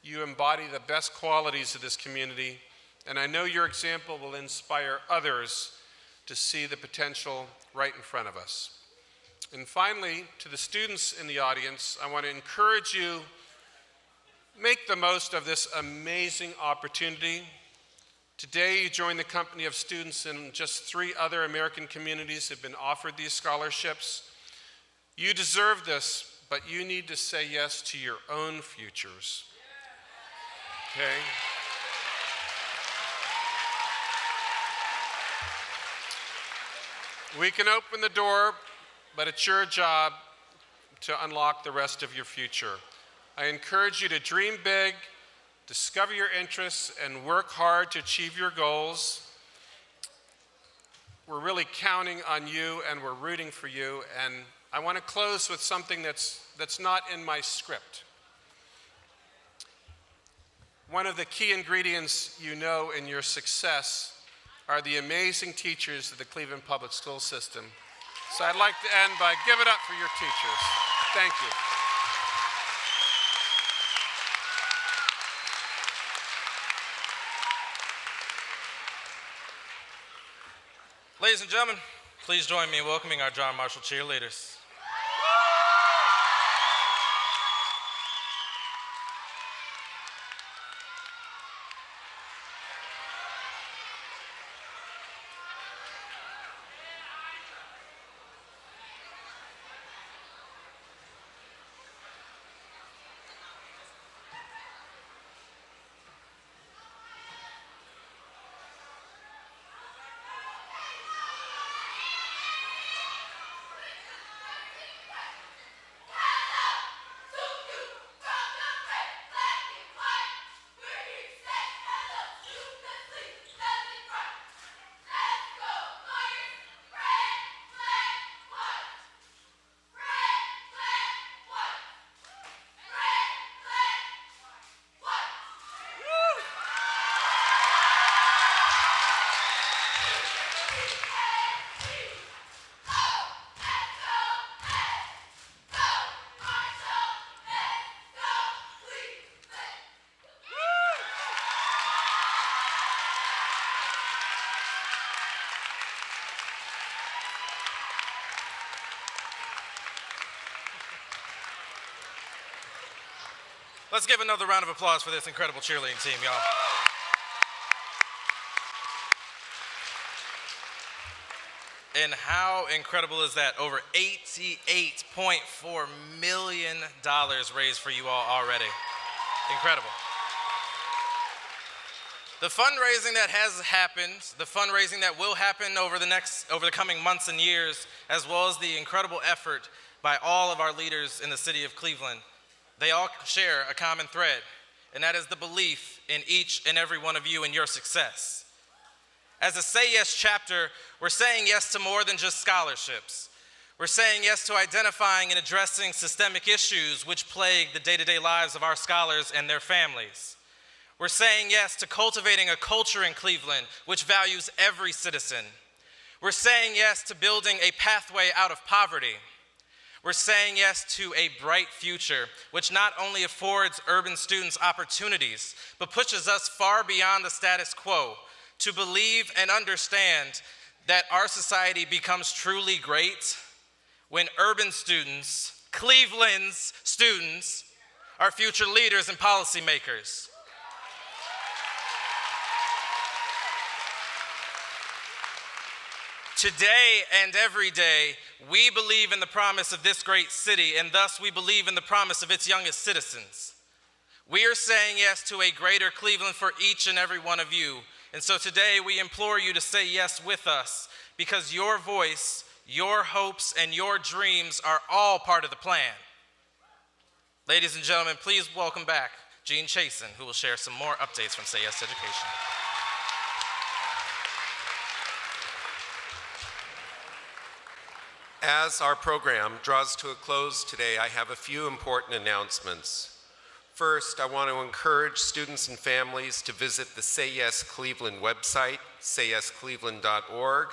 F: You embody the best qualities of this community, and I know your example will inspire others to see the potential right in front of us. And finally, to the students in the audience, I want to encourage you, make the most of this amazing opportunity. Today, you join the company of students in just 3 other American communities that have been offered these scholarships. You deserve this, but you need to say yes to your own futures. Okay? We can open the door, but it's your job to unlock the rest of your future. I encourage you to dream big, discover your interests, and work hard to achieve your goals. We're really counting on you, and we're rooting for you. And I want to close with something that's not in my script. One of the key ingredients you know in your success are the amazing teachers of the Cleveland Public School System. So I'd like to end by give it up for your teachers. Thank you.
A: Ladies and gentlemen, please join me in welcoming our John Marshall cheerleaders. Let's give another round of applause for this incredible cheerleading team, y'all. And how incredible is that? Over $88.4 million raised for you all already. Incredible. The fundraising that has happened, the fundraising that will happen over the coming months and years, as well as the incredible effort by all of our leaders in the city of Cleveland, they all share a common thread, and that is the belief in each and every one of you and your success. As a Say Yes chapter, we're saying yes to more than just scholarships. We're saying yes to identifying and addressing systemic issues which plague the day-to-day lives of our scholars and their families. We're saying yes to cultivating a culture in Cleveland which values every citizen. We're saying yes to building a pathway out of poverty. We're saying yes to a bright future, which not only affords urban students opportunities, but pushes us far beyond the status quo to believe and understand that our society becomes truly great when urban students, Cleveland's students, are future leaders and policymakers. Today and every day, we believe in the promise of this great city, and thus we believe in the promise of its youngest citizens. We are saying yes to a greater Cleveland for each and every one of you. And so today we implore you to say yes with us, because your voice, your hopes, and your dreams are all part of the plan. Ladies and gentlemen, please welcome back Gene Chasen, who will share some more updates from Say Yes to Education.
B: As our program draws to a close today, I have a few important announcements. First, I want to encourage students and families to visit the Say Yes Cleveland website, sayyescleveland.org,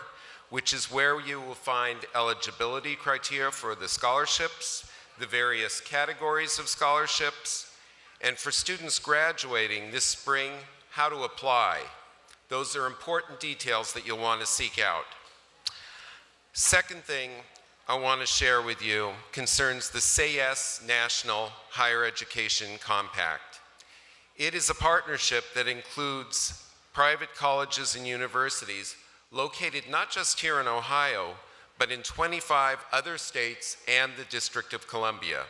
B: which is where you will find eligibility criteria for the scholarships, the various categories of scholarships, and for students graduating this spring, how to apply. Those are important details that you'll want to seek out. Second thing I want to share with you concerns the Say Yes National Higher Education Compact. It is a partnership that includes private colleges and universities located not just here in Ohio, but in 25 other states and the District of Columbia.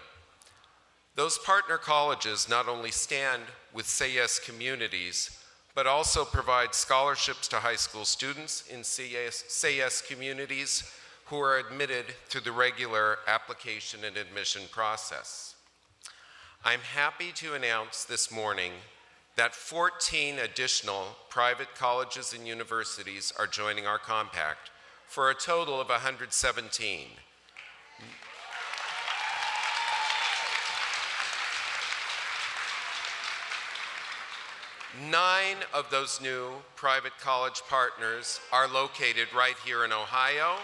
B: Those partner colleges not only stand with Say Yes communities, but also provide scholarships to high school students in Say Yes communities who are admitted through the regular application and admission process. I'm happy to announce this morning that 14 additional private colleges and universities are joining our compact for a total of 117. Nine of those new private college partners are located right here in Ohio.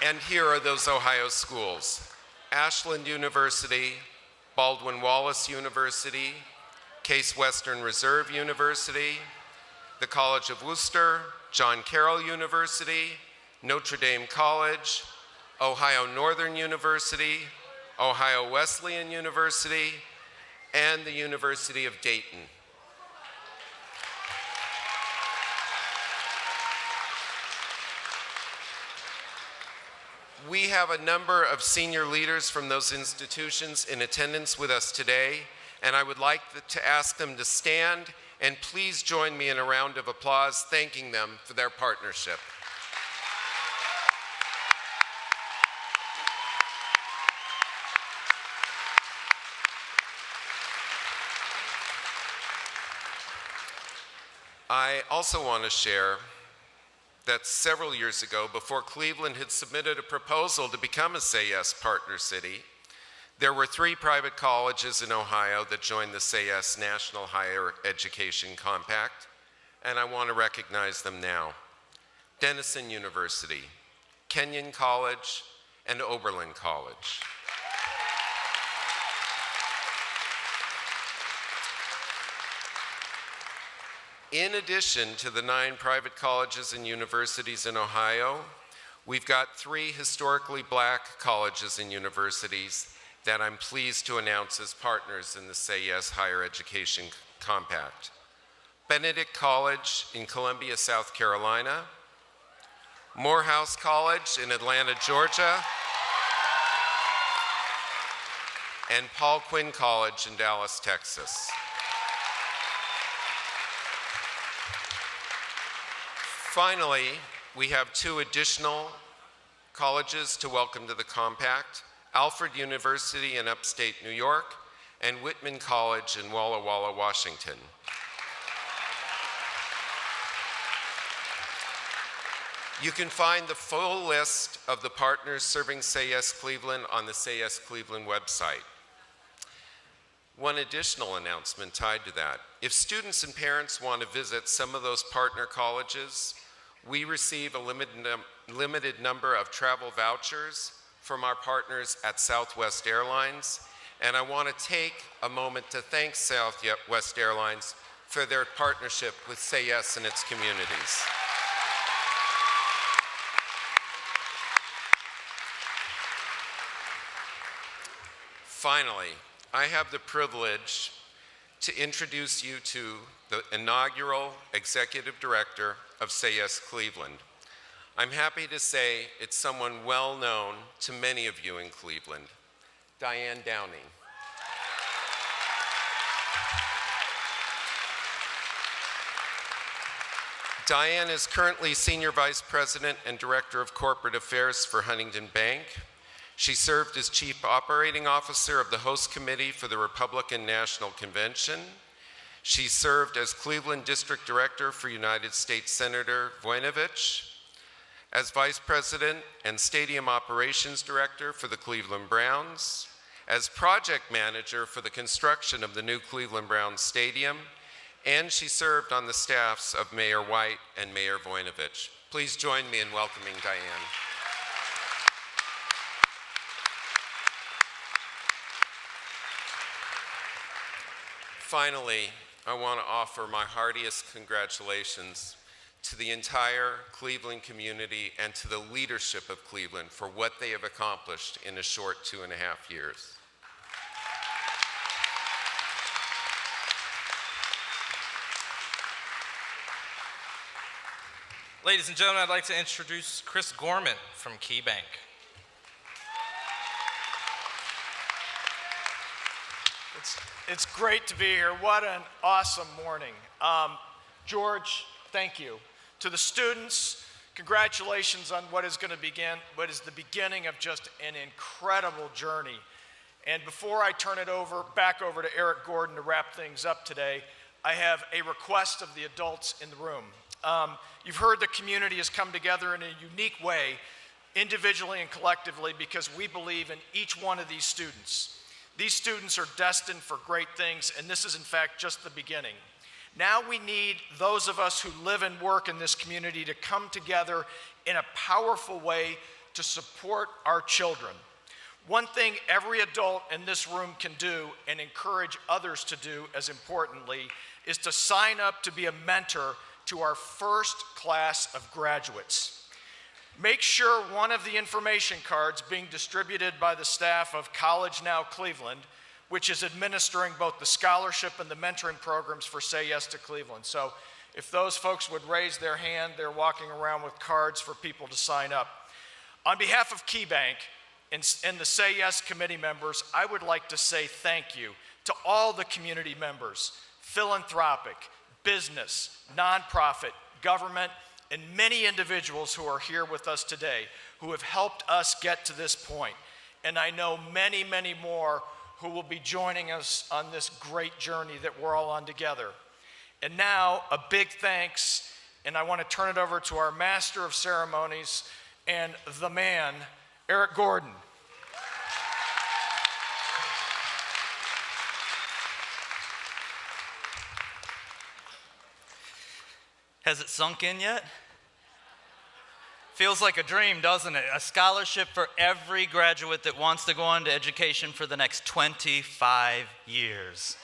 B: And here are those Ohio schools: Ashland University, Baldwin Wallace University, Case Western Reserve University, the College of Worcester, John Carroll University, Notre Dame College, Ohio Northern University, Ohio Wesleyan University, and the University of Dayton. We have a number of senior leaders from those institutions in attendance with us today, and I would like to ask them to stand and please join me in a round of applause thanking them for their partnership. I also want to share that several years ago, before Cleveland had submitted a proposal to become a Say Yes partner city, there were 3 private colleges in Ohio that joined the Say Yes National Higher Education Compact, and I want to recognize them now: Denison University, Kenyon College, and Oberlin College. In addition to the 9 private colleges and universities in Ohio, we've got 3 historically black colleges and universities that I'm pleased to announce as partners in the Say Yes Higher Education Compact: Benedict College in Columbia, South Carolina, Morehouse College in Atlanta, Georgia, and Paul Quinn College in Dallas, Texas. Finally, we have 2 additional colleges to welcome to the compact: Alfred University in upstate New York and Whitman College in Walla Walla, Washington. You can find the full list of the partners serving Say Yes Cleveland on the Say Yes Cleveland website. One additional announcement tied to that: if students and parents want to visit some of those partner colleges, we receive a limited number of travel vouchers from our partners at Southwest Airlines, and I want to take a moment to thank Southwest Airlines for their partnership with Say Yes and its communities. Finally, I have the privilege to introduce you to the inaugural executive director of Say Yes Cleveland. I'm happy to say it's someone well known to many of you in Cleveland: Diane Downing. Diane is currently Senior Vice President and Director of Corporate Affairs for Huntington Bank. She served as Chief Operating Officer of the Host Committee for the Republican National Convention. She served as Cleveland District Director for United States Senator Voinovich, as Vice President and Stadium Operations Director for the Cleveland Browns, as Project Manager for the construction of the new Cleveland Browns Stadium, and she served on the staffs of Mayor White and Mayor Voinovich. Please join me in welcoming Diane. Finally, I want to offer my heartiest congratulations to the entire Cleveland community and to the leadership of Cleveland for what they have accomplished in a short 2.5 years.
A: Ladies and gentlemen, I'd like to introduce Chris Gorman from Key Bank.
K: It's great to be here. What an awesome morning. George, thank you. To the students, congratulations on what is the beginning of just an incredible journey. And before I turn it back over to Eric Gordon to wrap things up today, I have a request of the adults in the room. You've heard the community has come together in a unique way, individually and collectively, because we believe in each one of these students. These students are destined for great things, and this is in fact just the beginning. Now we need those of us who live and work in this community to come together in a powerful way to support our children. One thing every adult in this room can do and encourage others to do as importantly is to sign up to be a mentor to our first class of graduates. Make sure one of the information cards being distributed by the staff of College Now Cleveland, which is administering both the scholarship and the mentoring programs for Say Yes to Cleveland. So if those folks would raise their hand, they're walking around with cards for people to sign up. On behalf of Key Bank and the Say Yes committee members, I would like to say thank you to all the community members, philanthropic, business, nonprofit, government, and many individuals who are here with us today who have helped us get to this point. And I know many, many more who will be joining us on this great journey that we're all on together. And now, a big thanks, and I want to turn it over to our Master of Ceremonies and the man, Eric Gordon.
L: Has it sunk in yet? Feels like a dream, doesn't it? A scholarship for every graduate that wants to go on to education for the next 25 years.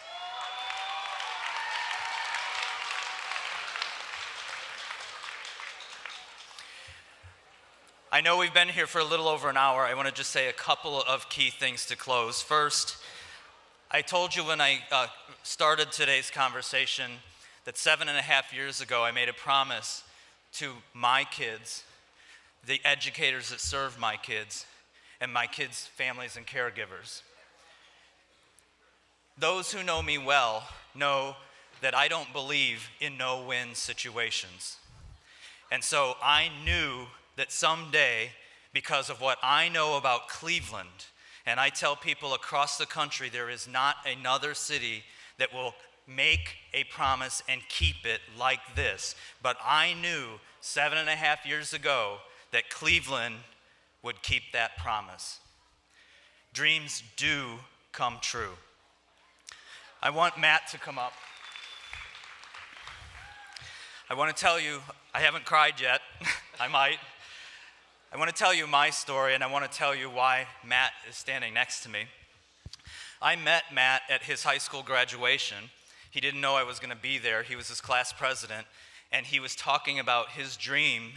L: I know we've been here for a little over an hour. I want to just say a couple of key things to close. First, I told you when I started today's conversation that 7.5 years ago I made a promise to my kids, the educators that serve my kids, and my kids' families and caregivers. Those who know me well know that I don't believe in no-win situations. And so I knew that someday, because of what I know about Cleveland, and I tell people across the country there is not another city that will make a promise and keep it like this. But I knew 7.5 years ago that Cleveland would keep that promise. Dreams do come true. I want Matt to come up. I want to tell you, I haven't cried yet. I might. I want to tell you my story, and I want to tell you why Matt is standing next to me. I met Matt at his high school graduation. He didn't know I was going to be there. He was his class president, and he was talking about his dream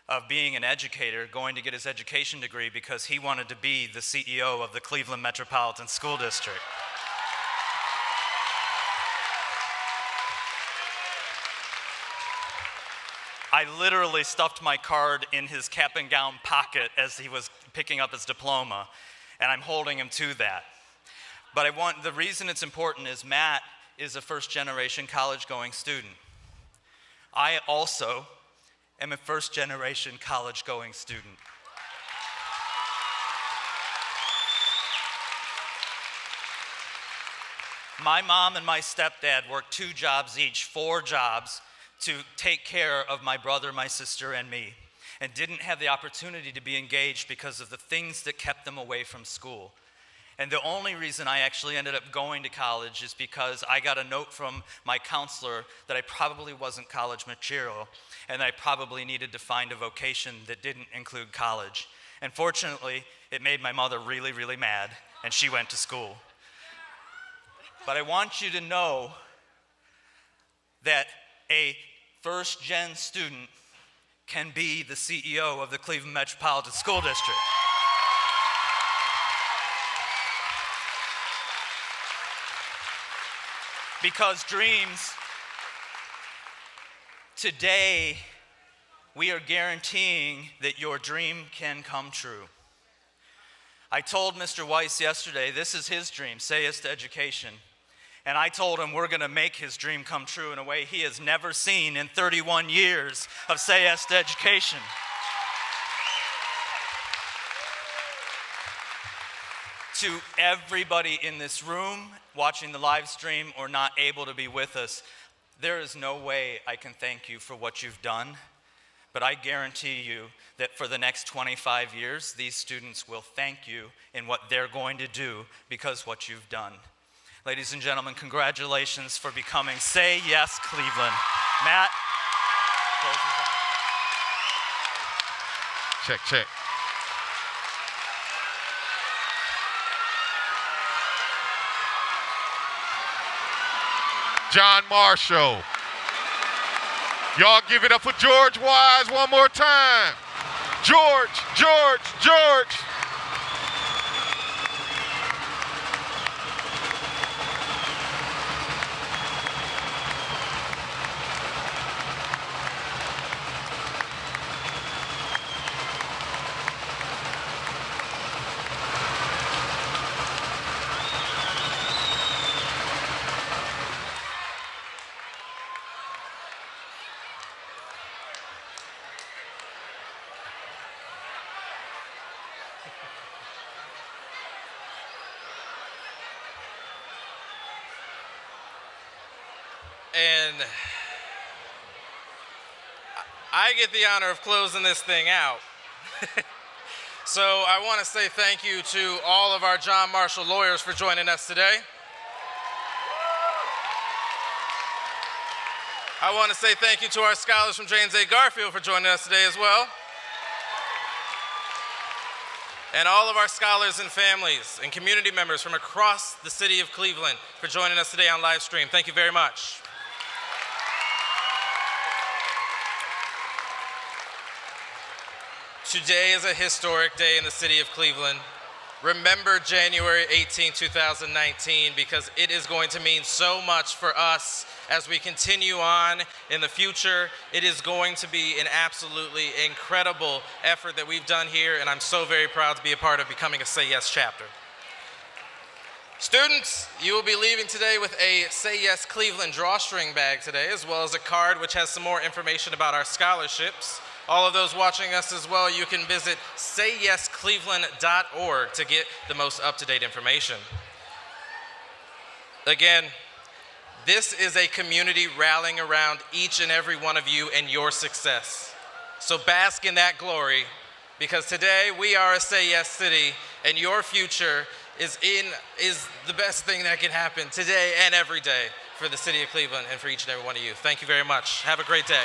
L: of being an educator, going to get his education degree because he wanted to be the CEO of the Cleveland Metropolitan School District. I literally stuffed my card in his cap and gown pocket as he was picking up his diploma, and I'm holding him to that. But the reason it's important is Matt is a first-generation college-going student. I also am a first-generation college-going student. My mom and my stepdad worked 2 jobs each, 4 jobs, to take care of my brother, my sister, and me, and didn't have the opportunity to be engaged because of the things that kept them away from school. And the only reason I actually ended up going to college is because I got a note from my counselor that I probably wasn't college material and I probably needed to find a vocation that didn't include college. And fortunately, it made my mother really, really mad, and she went to school. But I want you to know that a first-gen student can be the CEO of the Cleveland Metropolitan School District. Because dreams, today, we are guaranteeing that your dream can come true. I told Mr. Weiss yesterday, this is his dream, say yes to education. And I told him we're going to make his dream come true in a way he has never seen in 31 years of Say Yes to Education. To everybody in this room, watching the live stream or not able to be with us, there is no way I can thank you for what you've done, but I guarantee you that for the next 25 years, these students will thank you in what they're going to do because of what you've done. Ladies and gentlemen, congratulations for becoming Say Yes Cleveland. Matt, close us out.
W: Check, check. John Marshall. Y'all give it up for George Wise one more time. George, George, George.
A: And I get the honor of closing this thing out. So I want to say thank you to all of our John Marshall lawyers for joining us today. I want to say thank you to our scholars from James A. Garfield for joining us today as well. And all of our scholars and families and community members from across the city of Cleveland for joining us today on live stream. Thank you very much. Today is a historic day in the city of Cleveland. Remember January 18, 2019, because it is going to mean so much for us as we continue on in the future. It is going to be an absolutely incredible effort that we've done here, and I'm so very proud to be a part of becoming a Say Yes chapter. Students, you will be leaving today with a Say Yes Cleveland drawstring bag today, as well as a card which has some more information about our scholarships. All of those watching us as well, you can visit sayyescleveland.org to get the most up-to-date information. Again, this is a community rallying around each and every one of you and your success. So bask in that glory, because today we are a Say Yes city, and your future is the best thing that can happen today and every day for the city of Cleveland and for each and every one of you. Thank you very much. Have a great day.